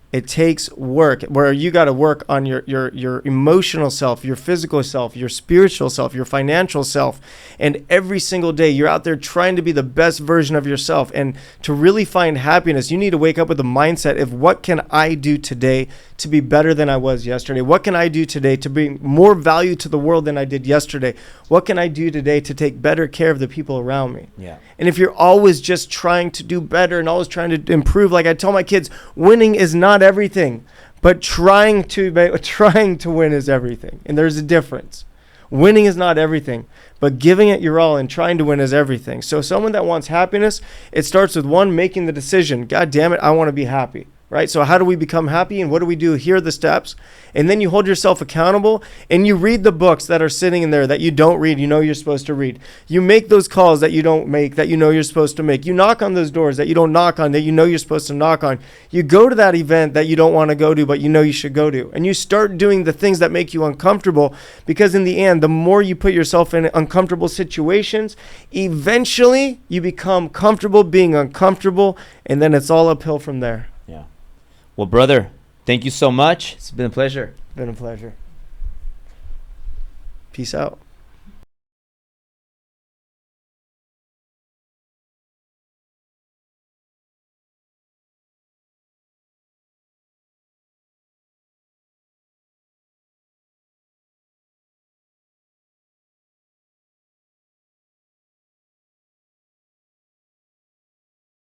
It takes work, where you got to work on your emotional self, your physical self, your spiritual self, your financial self. And every single day you're out there trying to be the best version of yourself. And to really find happiness, you need to wake up with the mindset of, what can I do today to be better than I was yesterday? What can I do today to bring more value to the world than I did yesterday? What can I do today to take better care of the people around me? Yeah. And if you're always just trying to do better and always trying to improve, like I tell my kids, winning is not everything, but trying to win is everything. And there's a difference. Winning is not everything, but giving it your all and trying to win is everything. So someone that wants happiness, it starts with one, making the decision. God damn it, I want to be happy. Right? So how do we become happy, and what do we do? Here are the steps. And then you hold yourself accountable, and you read the books that are sitting in there that you don't read, you're supposed to read. You make those calls that you don't make, that you're supposed to make. You knock on those doors that you don't knock on, that you're supposed to knock on. You go to that event that you don't want to go to, but you should go to. And you start doing the things that make you uncomfortable, because in the end, the more you put yourself in uncomfortable situations, eventually you become comfortable being uncomfortable, and then it's all uphill from there. Yeah. Well, brother, thank you so much. It's been a pleasure. Been a pleasure. Peace out.